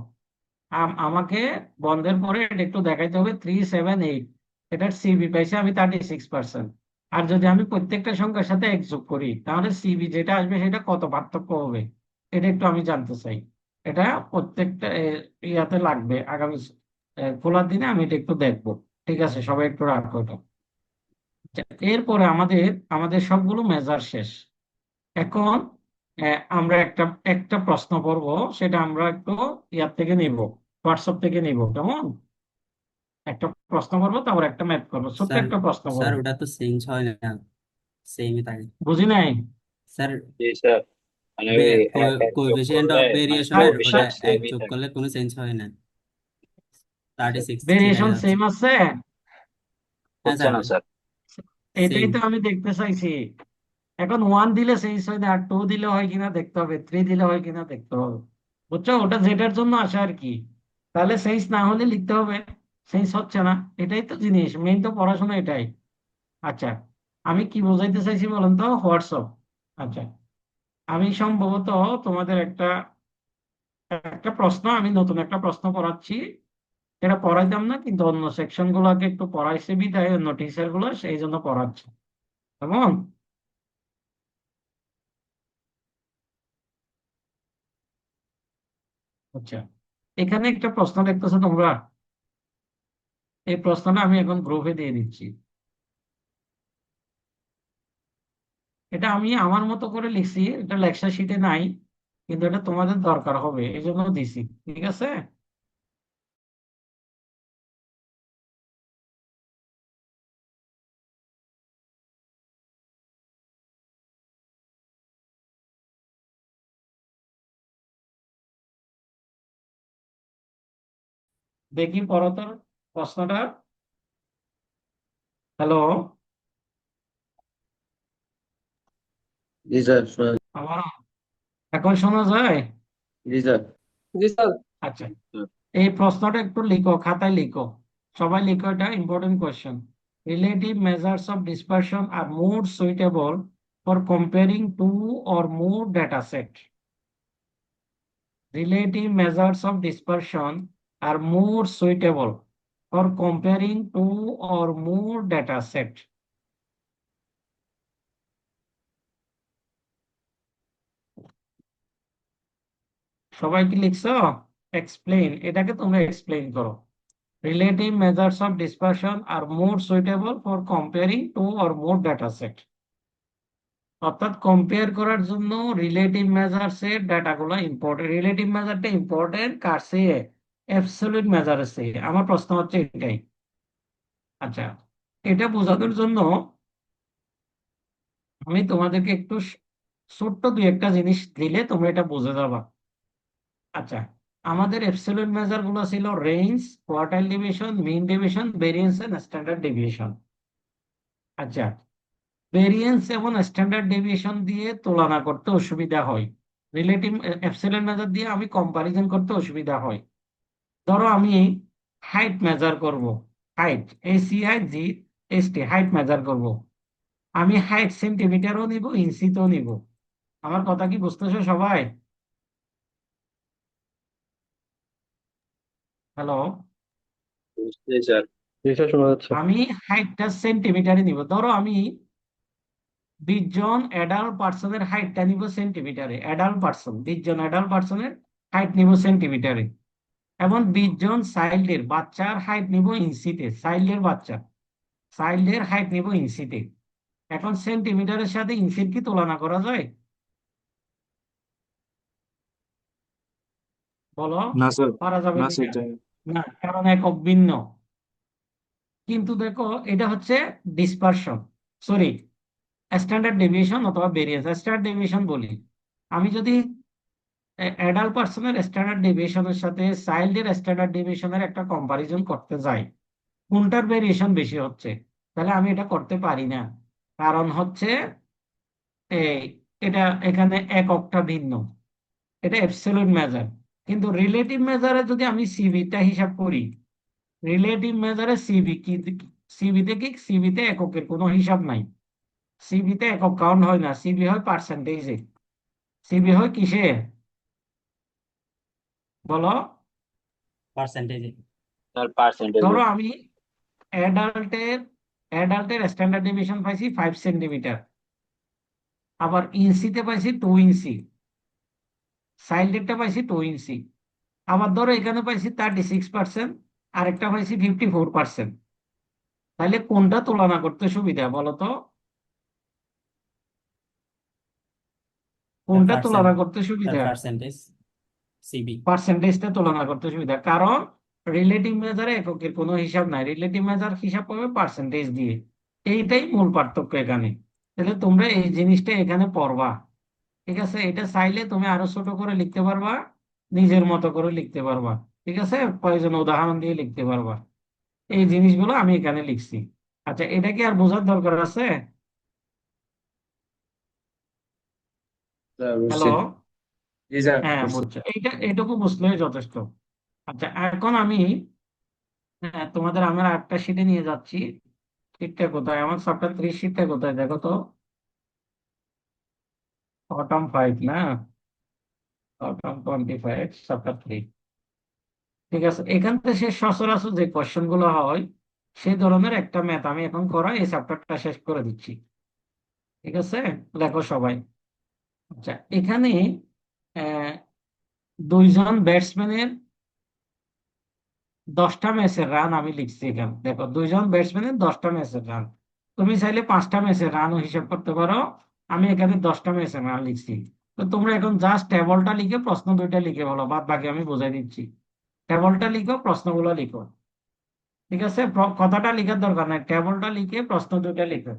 আমাকে বন্ধের পরে এটা একটু দেখাইতে হবে। 3, 7, 8 এটার সিবি পাইছে আমি 36%। আর যদি আমি প্রত্যেকটা সংখ্যার সাথে এক যোগ করি তাহলে সিবি যেটা আসবে সেটা কত পার্থক্য হবে, এটা একটু আমি জানতে চাই। এটা প্রত্যেকটা ইয়াতে লাগবে, আগামী খোলার দিনে আমি এটা একটু দেখবো। ঠিক আছে, সবাই একটু রাখো এটা। আচ্ছা, এরপরে আমাদের আমাদের সবগুলো মেজার শেষ। এখন আমরা একটা একটা প্রশ্ন করব, সেটা আমরা একটু ইয়ার থেকে নিব, হোয়াটসঅ্যাপ থেকে নিব, কেমন? একটা প্রশ্ন করবো, তারপর একটা ম্যাথ করবো, ছোট্ট স্যার, একটা প্রশ্ন স্যার করবো। ওটা তো চেঞ্জ হয় না, সেমই থাকে। বুঝি নাই? স্যার, जी सर। মানে ওই এক যোগ কোএফিসিয়েন্ট করলে অফ মানে ভেরিয়েশনের ওটা কোএফিসিয়েন্ট এক সেমই যোগ থাকে। করলে কোনো চেঞ্জ হয় না, 36 ঠিক ভেরিয়েশন হয়ে যাচ্ছে। সেম আছে? হ্যাঁ হচ্ছে স্যার, না স্যার। এটাই সেম। তো আমি দেখতে চাইছি। এখন 1 দিলে চেঞ্জ হয় না, আর 2 দিলে হয় কিনা দেখতে হবে, 3 দিলে হয় কিনা দেখতে হবে। বুঝছো, ওটা যেটার জন্য আসে আর কি। তাহলে চেঞ্জ না হলে লিখতে হবে চেঞ্জ হচ্ছে না, এটাই তো জিনিস, মেইন তো পড়াশোনা এটাই। আচ্ছা, আমি কি বোঝাইতে চাইছি বলেন তো, হোয়াটসঅ্যাপ। আচ্ছা, আমি সম্ভবত তোমাদের একটা একটা প্রশ্ন, আমি নতুন একটা প্রশ্ন পড়াচ্ছি। এটা পড়াইতাম না, কিন্তু অন্য সেকশন গুলোকে একটু পড়াইছে বিদায় অন্য টিচার গুলো সেই জন্য পড়াচ্ছি, কেমন? আচ্ছা, এখানে একটা প্রশ্ন দেখতেছো তোমরা, এই প্রশ্নটা আমি এখন গ্রুপে দিয়ে দিচ্ছি। এটা আমি আমার মতো করে লিখছি, এটা লেকচার শিটে নাই, কিন্তু এটা তোমাদের দরকার হবে এই জন্য দিছি, ঠিক আছে? দেখি পড়ো তোর প্রশ্নটা। হ্যালো, জি স্যার, শোনা আমার এখন শোনা যায়? জি স্যার। আচ্ছা, এই প্রশ্নটা একটু লিখো, খাতায় লিখো, সবাই লিখো, এটা important question. Relative measures of dispersion are more suitable for comparing two or more data set. Relative measures of dispersion are more suitable for comparing two or more data set. সবাই কি লিখছো? এক্সপ্লেইন, এটাকে তোমরা explain করো। Relative measures of dispersion are more suitable for comparing two or more data set. অর্থাৎ compare করার জন্য relative measures এর ডাটাগুলো ইম্পর্টেন্ট। রিলেটিভ মেজারটা ইম্পর্টেন্ট কার চেয়ে? অ্যাবসলিউট মেজারের চেয়ে। আমার প্রশ্ন হচ্ছে এটাই। আচ্ছা, এটা বোঝানোর জন্য আমি তোমাদেরকে একটু ছোট্ট দুই একটা জিনিস দিলে তোমরা এটা বুঝে যাবা। আচ্ছা, আমাদের অ্যাবসলিউট মেজার গুলো ছিল range, quartile deviation, mean deviation, variance and standard deviation. আচ্ছা, ভেরিয়েন্স এবং স্ট্যান্ডার্ড ডেভিয়েশন দিয়ে তুলনা করতে অসুবিধা হয়, রিলেটিভ অ্যাবসলিউট মেজার দিয়ে আমি কম্পারিজন করতে অসুবিধা হয়। ধরো আমি হাইট মেজার করব, হাইট, ACHIGHT, হাইট মেজার করব। আমি হাইট সেন্টিমিটারও নিব, ইঞ্চিতেও নিব। আমার কথা কি বুঝতেছো সবাই? হ্যালো, জি স্যার। জি স্যার, শোনা যাচ্ছে। আমি হাইটটা সেন্টিমিটারে নিব। ধরো আমি 20 জন অ্যাডাল্ট পার্সনের হাইটটা নিব সেন্টিমিটারে, অ্যাডাল্ট পার্সন 20 জন অ্যাডাল্ট পার্সনের হাইট নিব সেন্টিমিটারে, এবং 20 জন চাইল্ডের বাচ্চার হাইট নিব ইঞ্চিতে, চাইল্ডের বাচ্চা, চাইল্ডের হাইট নিব ইঞ্চিতে। এখন সেন্টিমিটারের সাথে ইঞ্চির কি তুলনা করা যায়? বলো, না স্যার, পারা যাবে না স্যার, কিনা? যাই না, কারণ একক ভিন্ন। কিন্তু দেখো, এটা হচ্ছে ডিসপারশন, সরি, স্ট্যান্ডার্ড ডেভিয়েশন অথবা ভেরিয়েন্স। স্ট্যান্ডার্ড ডেভিয়েশন বলি, আমি যদি অ্যাডাল্ট পার্সনের স্ট্যান্ডার্ড ডেভিয়েশনের সাথে চাইল্ডের স্ট্যান্ডার্ড ডেভিয়েশনের একটা কম্পারিজন করতে যাই, কোনটার ভেরিয়েশন বেশি হচ্ছে, তাহলে আমি এটা করতে পারি না। কারণ হচ্ছে এই, এটা এখানে এককটা ভিন্ন, এটা অ্যাবসলিউট মেজার। কিন্তু রিলেটিভ মেজারে যদি আমি সিভিটা হিসাব করি, রিলেটিভ মেজারে সিভি কি, সিভিতে কি, সিভিতে এককের কোনো হিসাব নাই। সিভিতে একক কাউন্ট হয় না, সিভি হয় পার্সেন্টেজে। সিভি হয় কিসে বলো? পার্সেন্টেজে। Sir percentage. ধরো আমি অ্যাডাল্টের অ্যাডাল্টের স্ট্যান্ডার্ড ডেভিয়েশন পাইছি 5 সেন্টিমিটার, আবার ইঞ্চিতে পাইছি 2 ইঞ্চি, চাইল্ডেরটা পাইছি 2 ইঞ্চি। আবার ধরো এখানে পাইছি 36%, আরেকটা পাইছি 54%। তাহলে কোনটা তুলনা করতে সুবিধা বলো তো? কোনটা তুলনা করতে সুবিধা? Percentage, CV. পার্সেন্টেজটা তুলনা করতে সুবিধা, কারণ রিলেটিভ মেজারে এককের কোনো হিসাব নাই, রিলেটিভ মেজার হিসাব করবে পার্সেন্টেজ দিয়ে। এইটাই মূল পার্থক্য এখানে। তাহলে তোমরা এই জিনিসটা এখানে পড়বা, ঠিক আছে? এটা চাইলে তুমি আরো ছোট করে লিখতে পারবা, নিজের মতো করে লিখতে পারবা, ঠিক আছে? প্রয়োজন উদাহরণ দিয়ে লিখতে পারবা। এই জিনিসগুলো আমি এখানে লিখছি। আচ্ছা, এটা কি আর বোঝার দরকার আছে? স্যার হ্যালো, বুঝছি। জি স্যার, হ্যাঁ বুঝছি। বুঝছো, এইটুকু বুঝলেই যথেষ্ট। আচ্ছা, এখন আমি তোমাদের আমার একটা শিটে নিয়ে যাচ্ছি। শীটটা কোথায়? আমার চ্যাপ্টার 3 শীটটা কোথায় দেখো তো। অটম 5 না, অটম 25 চ্যাপ্টার 3। ঠিক আছে, এখান থেকে শেষ সচরাচর যে কোশ্চেন গুলো হয় সেই ধরনের একটা ম্যাথ আমি এখন করা এই চ্যাপ্টারটা শেষ করে দিচ্ছি। ঠিক আছে, দেখো সবাই। আচ্ছা, এখানে আহ, দুইজন ব্যাটসম্যানের 10টা ম্যাচের রান আমি লিখছি। এখানে দেখো, দুইজন ব্যাটসম্যানের 10টা ম্যাচের রান। তুমি চাইলে 5টা ম্যাচের রানও হিসাব করতে পারো। আমি এখানে 10টা ম্যাচের রান লিখছি। তো তোমরা এখন জাস্ট টেবলটা লিখে প্রশ্ন দুইটা লিখে বলো, বাদ বাকি আমি বোঝাই দিচ্ছি। টেবলটা লিখো, প্রশ্নগুলো লিখো। ঠিক আছে, কথাটা লিখার দরকার নাই, টেবলটা লিখে প্রশ্ন দুইটা লিখো।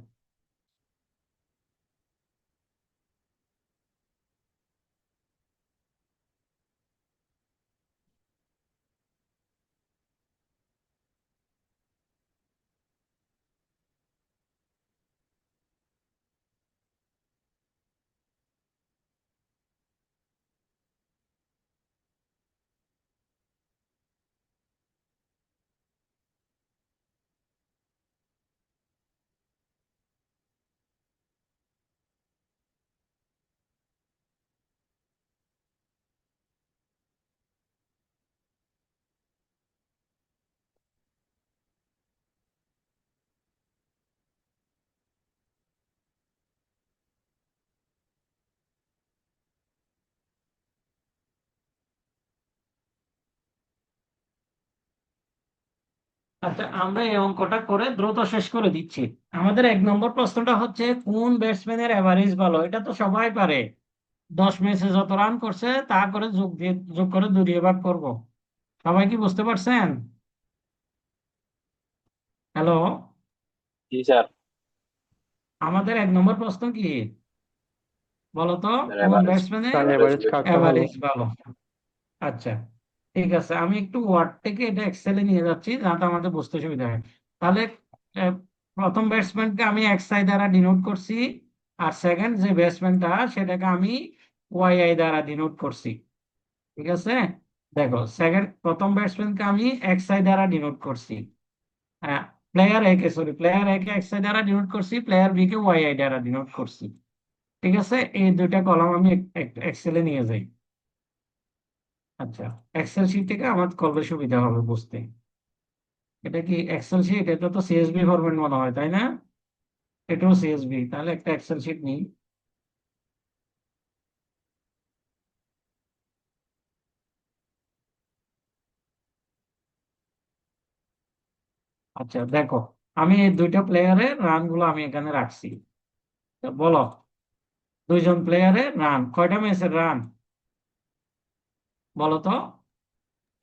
আচ্ছা, আমরা এই অঙ্কটা করে দ্রুত শেষ করে দিচ্ছি। আমাদের 1 নম্বর প্রশ্নটা হচ্ছে কোন ব্যাটসম্যানের এভারেজ ভালো। এটা তো সবাই পারে। 10 ম্যাচে যত রান করছে তা করে যোগ করে 2 দিয়ে ভাগ করব। সবাই কি বুঝতে পারছেন? হ্যালো, জি স্যার। আমাদের 1 নম্বর প্রশ্ন কি বলতো? স্যার কোন এভারেজ, ব্যাটসম্যানের তার এভারেজ এভারেজ বেশি। কাটতে ভালো। এভারেজ ভালো। আচ্ছা, ঠিক আছে, আমি একটু ওয়ার্ড থেকে এটা এক্সেলে নিয়ে যাচ্ছি যাতে আমাদের বুঝতে সুবিধা হয়। তাহলে আহ, প্রথম ব্যাটসম্যানকে আমি এক্স আই দ্বারা ডিনোট করছি, আর সেকেন্ড যে ব্যাটসম্যানটা সেটাকে আমি ওয়াই আই দ্বারা ডিনোট করছি। ঠিক আছে, দেখো, প্রথম ব্যাটসম্যানকে আমি এক্স আই দ্বারা ডিনোট করছি। হ্যাঁ, প্লেয়ার এ কে এক্স আই দ্বারা ডিনোট করছি, প্লেয়ার বি কে ওয়াই আই দ্বারা ডিনোট করছি। ঠিক আছে, এই দুইটা কলাম আমি এক্সেলে নিয়ে যাই। আচ্ছা, এক্সেল শিট থেকে আমার করলে সুবিধা হবে বুঝতে। এটা কি এক্সেল শিট? এটা তো সিএসভি ফরম্যাট মনে হয়, তাই না? এটাও সিএসভি, তাহলে একটা এক্সেল শিট নিই। আচ্ছা, দেখো, আমি এই দুইটা প্লেয়ারের রান গুলো আমি এখানে রাখছি। তো বলো, দুইজন প্লেয়ারের রান কয়টা ম্যাচের রান বলো তো?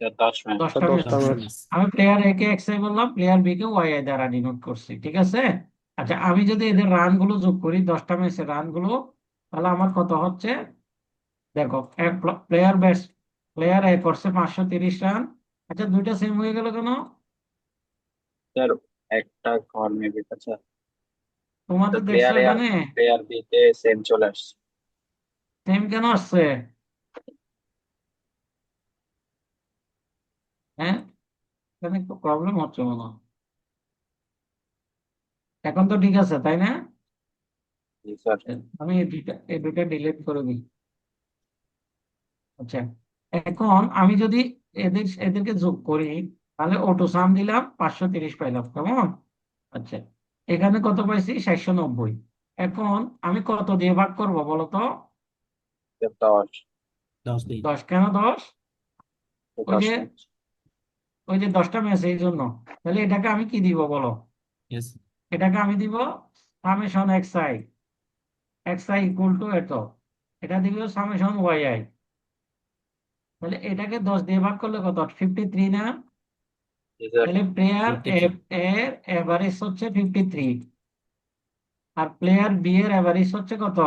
Sir 10 match. 10টা ম্যাচ। 10টা 10টা ম্যাচ। ম্যাচ। আমি প্লেয়ার এ কে এক্স আই বললাম, প্লেয়ার বি কে ওয়াই আই দ্বারা ডিনোট করছি। ঠিক আছে, আচ্ছা, আমি যদি এদের রান গুলো যোগ করি, 10টা ম্যাচের রান গুলো, তাহলে আমার কত হচ্ছে? দেখো, প্লেয়ার এ করছে 530 রান। আচ্ছা, দুইটা সেম হয়ে গেল কেন? স্যার একটা ঘর মেবি। আচ্ছা, তো তোমাদের দেখছো প্লেয়ার এ আর এখানে প্লেয়ার বি তে সেম চলে আসছে। সেম কেন আসছে? হ্যাঁ, এখানে একটু প্রবলেম হচ্ছে মনে হয়। এখন তো ঠিক আছে, তাই না? জি স্যার। আমি এই দুইটা ডিলিট করে দিই। আচ্ছা, এখন আমি যদি এদেরকে যোগ করি, তাহলে অটো সাম দিলাম, 530 পাইলাম, কেমন? আচ্ছা, এখানে কত পাইছি? 790। এখন আমি কত দিয়ে ভাগ করব বলো তো? স্যার 10। 10 দিন। 10 কেন 10? ওই 10 যে ম্যাচ। ওই যে 10টা ম্যাচ, এই জন্য। তাহলে এটাকে আমি কি দিব বলো? ইয়েস। এটাকে আমি দিব summation x I equal to এত, এটা দিব সামেশন ওয়াই আই। তাহলে এটাকে 10 দিয়ে ভাগ করলে কত? 53 না? জি স্যার। তাহলে প্লেয়ার 53। এর এভারেজ হচ্ছে 53, আর প্লেয়ার বি এর এভারেজ হচ্ছে কত?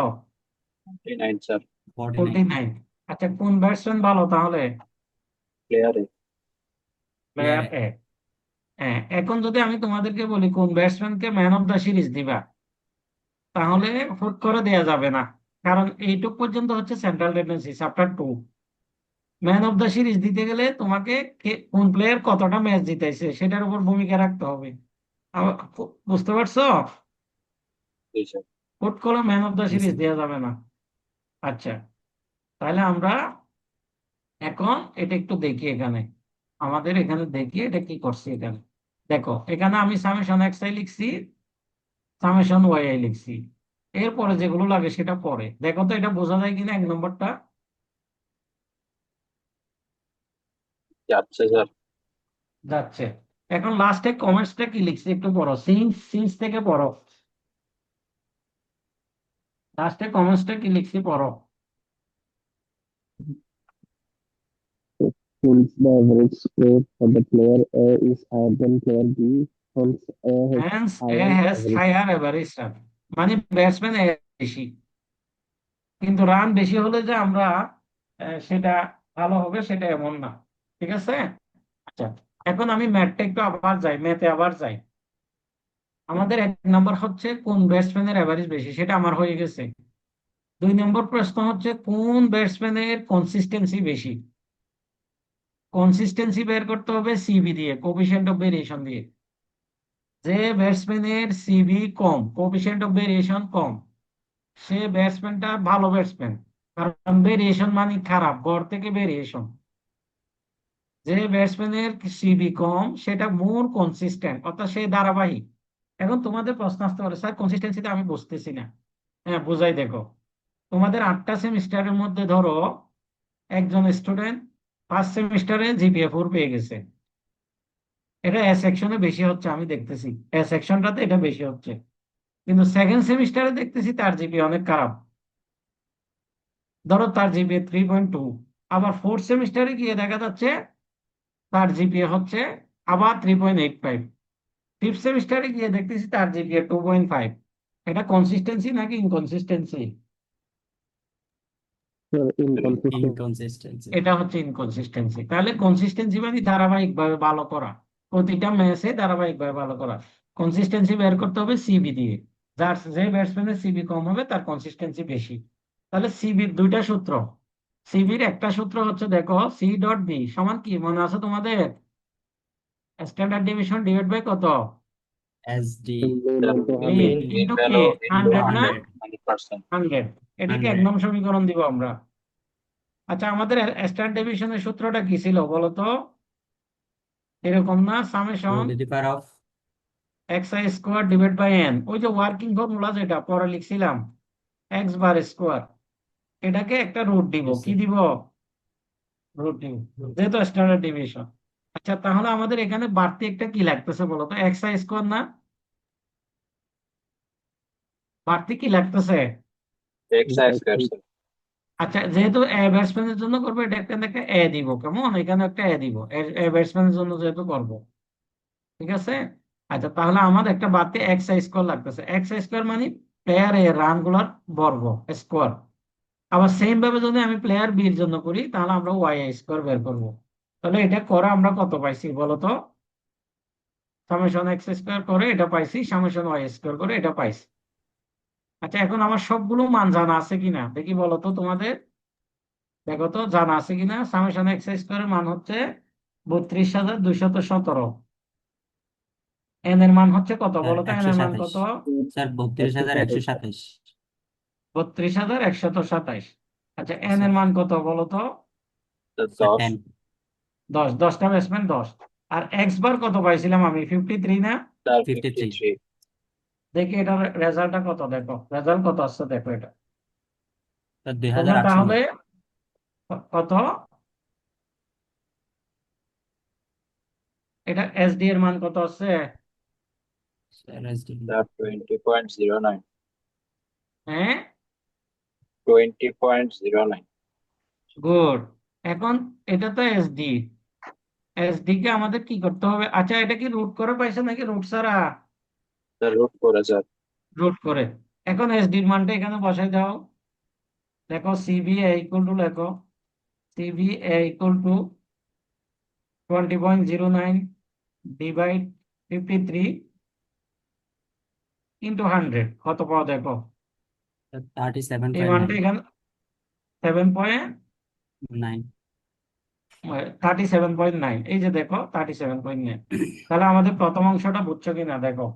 49 স্যার। 49। 49। আচ্ছা, কোন ব্যাটসম্যান ভালো তাহলে? প্লেয়ার এ। প্লেয়ার প্লেয়ার এ। এ। হ্যাঁ, এখন যদি আমি তোমাদেরকে বলি কোন ব্যাটসম্যানকে ম্যান অফ দ্য সিরিজ দিবা, তাহলে হুট করে দেয়া যাবে না। কারণ এইটুক পর্যন্ত হচ্ছে central tendency chapter 2। Man of the series দিতে গেলে তোমাকে কোন প্লেয়ার কতটা ম্যাচ জিতাইছে সেটার উপর ভূমিকা রাখতে হবে। বুঝতে পারছো? জি স্যার। হুট করে man of the G series sir. দেওয়া যাবে না। আচ্ছা, তাহলে আমরা এখন এটা একটু দেখি এখানে, আমাদের এখানে দেখি এটা কি করছি এখানে। দেখো এখানে আমি সামেশন এক্স আই লিখছি, সামেশন ওয়াই আই লিখছি। এরপরে যেগুলো লাগে সেটা পরে দেখো তো এটা বোঝা যায় কিনা 1 নম্বরটা। যাচ্ছে স্যার। যাচ্ছে। এখন লাস্টে কমেন্টসটা কি লিখছি একটু পড়ো, সিন্স সিন্স থেকে পড়ো, লাস্টে কমেন্টসটা কি লিখছি পড়ো। Since the average score for the player A is higher than player B, hence A has hence A higher has average. Higher average run, মানে ব্যাটসম্যান এ বেশি, কিন্তু রান বেশি হলে যে আমরা সেটা ভালো হবে সেটা এমন না। ঠিক আছে। আচ্ছা, এখন আমি ম্যাথটা একটু আবার যাই, ম্যাথে আবার যাই। আমাদের 1 নম্বর হচ্ছে কোন ব্যাটসম্যানের এভারেজ বেশি, সেটা আমার হয়ে গেছে। 2 নম্বর প্রশ্ন হচ্ছে কোন ব্যাটসম্যানের কনসিস্টেন্সি বেশি। কনসিস্টেন্সি বের করতে হবে সিবি দিয়ে, কোফিশিয়েন্ট অফ ভেরিয়েশন দিয়ে। যে ব্যাটসম্যানের সিবি কম, কোফিশিয়েন্ট অফ ভেরিয়েশন কম, সে ব্যাটসম্যানটা ভালো ব্যাটসম্যান। কারণ ভেরিয়েশন মানে খারাপ, গড় থেকে ভেরিয়েশন। যে ব্যাটসম্যানের সিবি কম সেটা মোর কনসিস্টেন্ট, অর্থাৎ সে ধারাবাহিক। এখন তোমাদের প্রশ্ন আসতে পারে স্যার কনসিস্টেন্সিতে আমি বুঝতেছি না। হ্যাঁ বুঝাই, দেখো তোমাদের 8টা সেমিস্টারের মধ্যে ধরো একজন স্টুডেন্ট ফার্স্ট সেমিস্টারে জিপিএ 4 পেয়ে গেছে, এটা এ সেকশনে বেশি হচ্ছে আমি দেখতেছি, এ সেকশনটাতে এটা বেশি হচ্ছে। কিন্তু সেকেন্ড সেমিস্টারে দেখতেছি তার জিপিএ অনেক খারাপ, ধরো তার জিপিএ 3.2। আবার ফোর্থ সেমিস্টারে গিয়ে দেখা যাচ্ছে তার জিপিএ হচ্ছে আবার 3.85। ফিফথ সেমিস্টারে গিয়ে দেখতেছি তার জিপিএ 2.5। এটা কনসিস্টেন্সি নাকি ইনকনসিস্টেন্সি? So inconsistent. ইনকনসিস্টেন্সি। এটা হচ্ছে ইনকনসিস্টেন্সি। তাহলে কনসিস্টেন্সি মানে ধারাবাহিক ভাবে ভালো করা, প্রতিটা ম্যাচে ধারাবাহিক ভাবে ভালো করা। কনসিস্টেন্সি বের করতে হবে সিবি দিয়ে, যার যে ব্যাটসম্যানের সিবি কম হবে তার কনসিস্টেন্সি বেশি। তাহলে সিবির 2টা সূত্র, সিবির একটা সূত্র হচ্ছে দেখো C.B সমান কি মনে আছে তোমাদের? স্ট্যান্ডার্ড ডিভিশন ডিভাইড বাই কত? এসডি Mean স্যার into মিন মিন 100. মিন ইন্টু কি ভ্যালু ইন্টু 100 না? 100, 100%। 100। এটাকে 100 1 নং সমীকরণ দিব আমরা। আচ্ছা, আমাদের স্ট্যান্ডার্ড ডিভিশনের সূত্রটা কি ছিল বলো তো? এরকম না, summation to the power of x i square divide by n, ওই যে ওয়ার্কিং ফর্মুলা যেটা পরে লিখছিলাম, এক্স বার স্কোয়ার, এটাকে একটা রুট দিব, কি দিব? রুট দিব, যেহেতু স্ট্যান্ডার্ড ডিভিশন। আচ্ছা, তাহলে আমাদের এখানে বাড়তি একটা কি লাগতেছে বলো তো, এক্স আই স্কোয়ার না? বাড়তি কি লাগতেছে? X I square sir. আচ্ছা, যেহেতু এ ব্যাটসম্যানের জন্য করবো, এটা একটা একটা এ দিব, কেমন, এখানে একটা এ দিব, এ ব্যাটসম্যানের জন্য যেহেতু করবো। ঠিক আছে। আচ্ছা, তাহলে আমাদের একটা বাড়তি এক্স আই স্কোয়ার লাগতেছে। এক্স আই স্কোয়ার মানে প্লেয়ার এ রান গুলার বর্গ, স্কোয়ার। আবার সেম ভাবে যদি আমি প্লেয়ার বির জন্য করি তাহলে আমরা ওয়াই আই স্কোয়ার বের করবো। তাহলে এটা করে আমরা কত পাইছি বলো তো? সামেশন এক্স স্কোয়ার করে এটা পাইছি, সামেশন ওয়াই স্কোয়ার করে এটা পাইছি। আচ্ছা, এখন আমার সবগুলো মান জানা আছে কিনা দেখি বলো তো তোমাদের। দেখো তো জানা আছে কিনা, সামেশন এক্স স্কোয়ারের মান হচ্ছে 32,217। এন এর মান হচ্ছে কত স্যার বলো তো, এন একশো এর মান সাতাইশ কত? স্যার 32,127। 32,127। আচ্ছা, এন এর মান কত বলো তো? Sir sir 10। 10। 10, 10টা ব্যাটসম্যান 10। আর এক্স বার কত পাইছিলাম আমি, 53 না? স্যার 53। 53। দেখি এটার রেজাল্টটা কত, দেখো রেজাল্ট কত আসছে দেখো এটা। স্যার তোমরা 2,800 তাহলে কত, এটা এসডি এর মান কত আছে? Sir SD sir 20.09। হ্যাঁ, 20.09। গুড। এখন এটা তো এসডি, এসডি কে আমাদের কি করতে হবে? আচ্ছা, এটা কি রুট করে পাইছে নাকি রুট ছাড়া? স্যার রুট করে স্যার। রুট করে। এখন এসডির মানটা এখানে বসাই দাও। দেখো সিবি ইকুয়াল টু, লেখো CV equal to 20.09 divide 53 into 100, কত পাও দেখো। এই 37.9। মানটা এখানে 7.9। 37.9, এই যে দেখো 37.9। তাহলে আমাদের প্রথম অংশটা বুঝছো কিনা দেখো,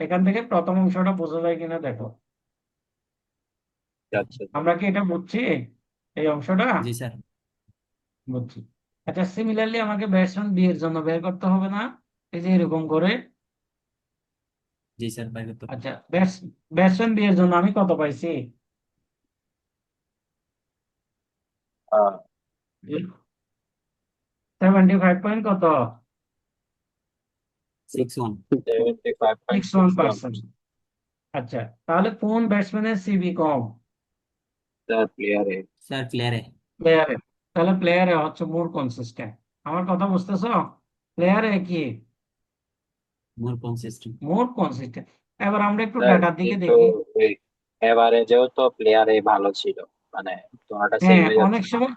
এখান থেকে প্রথম অংশটা বোঝা যায় কিনা দেখো। যাচ্ছে স্যার। আমরা কি এটা বুঝছি, এই অংশটা জি স্যার। বুঝছি। আচ্ছা, সিমিলারলি আমাকে ব্যাটসম্যান বি এর জন্য বের করতে হবে না, এই যে এরকম করে। জি স্যার, বাই করতে হবে। আচ্ছা, ব্যাটসম্যান বি এর জন্য আমি কত পাইছি? 75 পয়েন্ট কত? 6-1। 75.61 61%। আচ্ছা, তাহলে কোন ব্যাটসম্যানের সিবি কম? স্যার প্লেয়ারে। স্যার প্লেয়ারে। প্লেয়ারে। তাহলে প্লেয়ারে হচ্ছে মোর কনসিস্টেন্ট। আমার কথা বুঝতেছো? প্লেয়ারে কি মোর কনসিস্টেন্ট। মোর কনসিস্টেন্ট। এবার আমরা একটু স্যার ডাটার দিকে কিন্তু দেখি। এই এভারেজেও তো প্লেয়ারে ভালো ছিল, মানে তোমারটা সেম হ্যাঁ, হয়ে যাচ্ছে অনেক না? সময়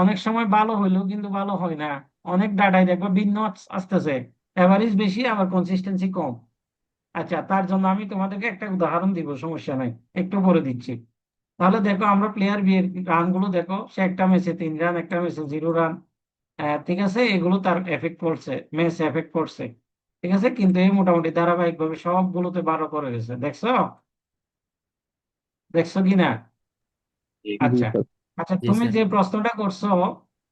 অনেক সময় ভালো হইলেও কিন্তু ভালো হয় না। অনেক ডাটায় দেখবে ভিন্ন আসতেছে, এভারেজ বেশি আবার কনসিস্টেন্সি কম। আচ্ছা, তার জন্য আমি তোমাদেরকে একটা উদাহরণ দিব, সমস্যা নাই, একটু করে দিচ্ছি। তাহলে দেখো, আমরা প্লেয়ার বি এর রান গুলো দেখো, সে একটা ম্যাচে 3 রান, একটা ম্যাচে 0 রান। ঠিক আছে, এগুলো তার এফেক্ট পড়ছে, ম্যাচ এফেক্ট পড়ছে। ঠিক আছে, কিন্তু এই মোটামুটি ধারাবাহিক ভাবে সবগুলোতে 12 করে গেছে, দেখছো? দেখছো কিনা? জি। জি আচ্ছা। স্যার। আচ্ছা, জি তুমি স্যার। যে প্রশ্নটা করছো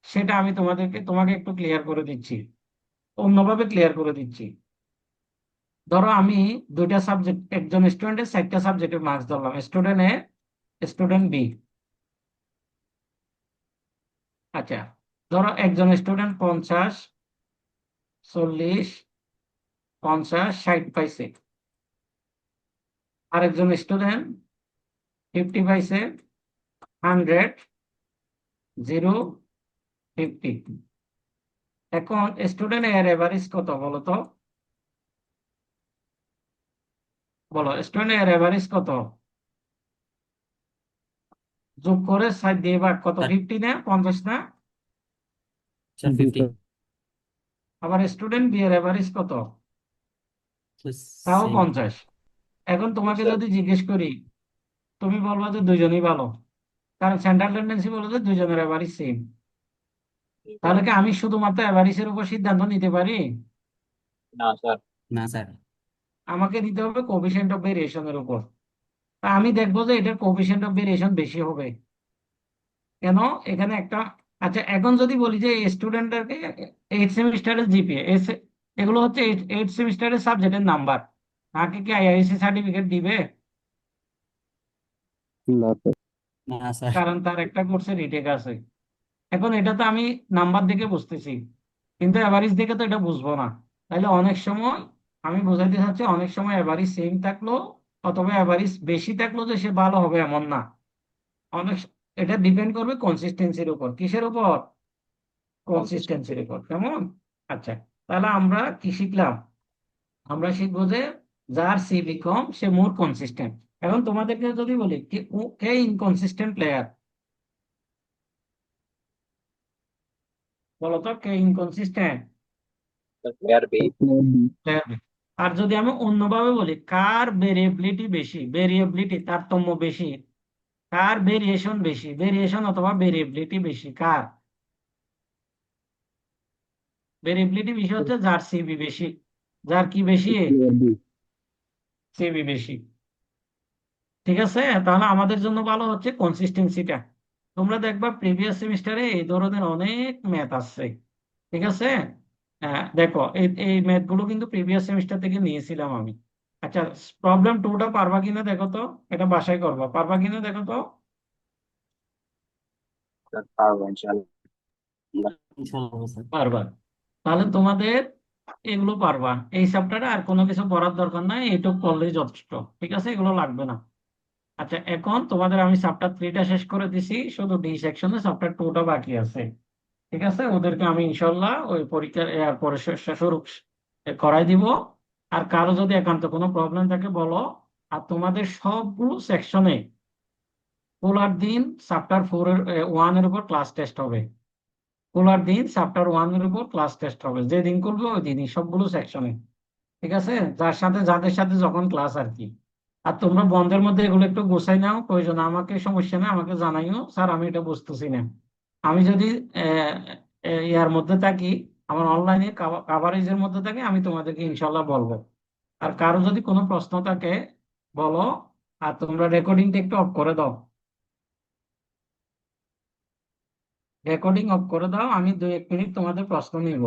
সেটা আমি তোমাকে একটু ক্লিয়ার করে দিচ্ছি, অন্যভাবে ক্লিয়ার করে দিচ্ছি। ধরো আমি দুইটা সাবজেক্ট, একজন স্টুডেন্টের 4টা সাবজেক্টের মার্কস ধরলাম, স্টুডেন্ট এ, স্টুডেন্ট বি। আচ্ছা, ধরো একজন স্টুডেন্ট 50, 40, 50, 60 পাইছে। আরেকজন স্টুডেন্ট 50 পাইছে, 100, 0, 50। এখন স্টুডেন্ট এর এভারেজ কত বলো তো? বলো, স্টুডেন্ট এর এভারেজ কত? যোগ করে 60 দিয়ে ভাগ, কত? স্যার 50 না 50 না? স্যার জি 50। স্যার। আবার স্টুডেন্ট বি এর এভারেজ কত? তাও সেম। 50। এখন তোমাকে স্যার যদি জিজ্ঞেস করি, তুমি বলবা যে দুইজনই ভালো, কারণ সেন্ট্রাল টেন্ডেন্সি বলে যে দুইজনের এভারেজ সেম। তাহলে কি আমি শুধুমাত্র এভারেজের উপর সিদ্ধান্ত নিতে পারি? না স্যার। না স্যার। আমাকে নিতে হবে কোএফিসিয়েন্ট অফ ভেরিয়েশনের উপর। তা আমি দেখবো যে এটার কোএফিসিয়েন্ট অফ ভেরিয়েশন বেশি হবে কেন, এখানে একটা। আচ্ছা, এখন যদি বলি যে স্টুডেন্টদেরকে 8 সেমিস্টারের জিপিএ, এগুলো হচ্ছে 8 সেমিস্টারের সাবজেক্টের নাম্বার, তাকে কি আইআইএসসি সার্টিফিকেট দিবে? না স্যার। না স্যার। কারণ তার একটা কোর্সে রিটেক আছে। এখন এটা তো আমি নাম্বার দেখে বুঝতেছি, কিন্তু এভারেজ দেখে তো এটা বুঝবো না। তাহলে অনেক সময় আমি বোঝাইতে চাচ্ছি, অনেক সময় এভারেজ সেম থাকলো অথবা এভারেজ বেশি থাকলো যে সে ভালো হবে এমন না। অনেক এটা ডিপেন্ড করবে কনসিস্টেন্সির উপর। কিসের উপর? কনসিস্টেন্সি। কনসিস্টেন্সির উপর, কেমন? আচ্ছা, তাহলে আমরা কি শিখলাম? আমরা শিখবো যে যার সিবি কম সে মোর কনসিস্টেন্ট। এখন তোমাদেরকে যদি বলি কে ইনকনসিস্টেন্ট প্লেয়ার, বলো তো কে inconsistent player B. Player B. Player? আর যদি আমি অন্যভাবে বলি, কার ভেরিয়েবিলিটি বেশি, ভেরিয়েবিলিটি তারতম্য বেশি, কার ভেরিয়েশন বেশি, ভেরিয়েশন অথবা ভেরিয়েবিলিটি বেশি, কার ভেরিয়েবিলিটি বেশি হচ্ছে যার সিবি বেশি। যার কি বেশি? Player B. সিবি বেশি। ঠিক আছে, তাহলে আমাদের জন্য ভালো হচ্ছে কনসিস্টেন্সিটা। তোমরা দেখবা প্রিভিয়াস সেমিস্টারে এই ধরনের অনেক ম্যাথ আসছে। ঠিক আছে, দেখো এই এই ম্যাথ গুলো কিন্তু প্রিভিয়াস সেমিস্টার থেকে নিয়েছিলাম আমি। আচ্ছা, প্রবলেম টুটা পারবা কিনা দেখো তো, এটা বাসায় করবা, পারবা কিনা দেখো তো। স্যার পারবো ইনশাআল্লাহ। ইনশাআল্লাহ স্যার। পারবা। তাহলে তোমাদের এগুলো পারবা, এই চ্যাপ্টারে আর কোনো কিছু পড়ার দরকার নাই, এইটুকু পড়লেই যথেষ্ট। ঠিক আছে, এগুলো লাগবে না। আচ্ছা, এখন তোমাদের আমি চ্যাপ্টার 3টা শেষ করে দিছি, শুধু ডি সেকশনে চ্যাপ্টার 2টা বাকি আছে। ঠিক আছে, ওদেরকে আমি ইনশাল্লাহ ওই পরীক্ষার পরে শুরু করাই দিব। আর কারো যদি একান্ত কোনো প্রবলেম থাকে বলো। আর তোমাদের সবগুলো সেকশনে পোলার দিন চ্যাপ্টার 1 এর উপর ক্লাস টেস্ট হবে। পোলার দিন চ্যাপ্টার 1 এর উপর ক্লাস টেস্ট হবে, যেদিন করবে ওই দিনই সবগুলো সেকশনে। ঠিক আছে, যাদের সাথে যখন ক্লাস আর কি। আর তোমরা বন্ধের মধ্যে এগুলো একটু গোছাই নাও, প্রয়োজন আমাকে সমস্যা নেই, আমাকে জানাইও, স্যার আমি এটা বুঝতেছি না। আমি যদি আহ, ইয়ার মধ্যে থাকি, আমার অনলাইনে কাভারেজের মধ্যে থাকি, আমি তোমাদেরকে ইনশাল্লাহ বলবো। আর কারো যদি কোনো প্রশ্ন থাকে বলো। আর তোমরা রেকর্ডিংটা একটু অফ করে দাও, রেকর্ডিং অফ করে দাও, আমি 2-1 মিনিট তোমাদের প্রশ্ন নিব।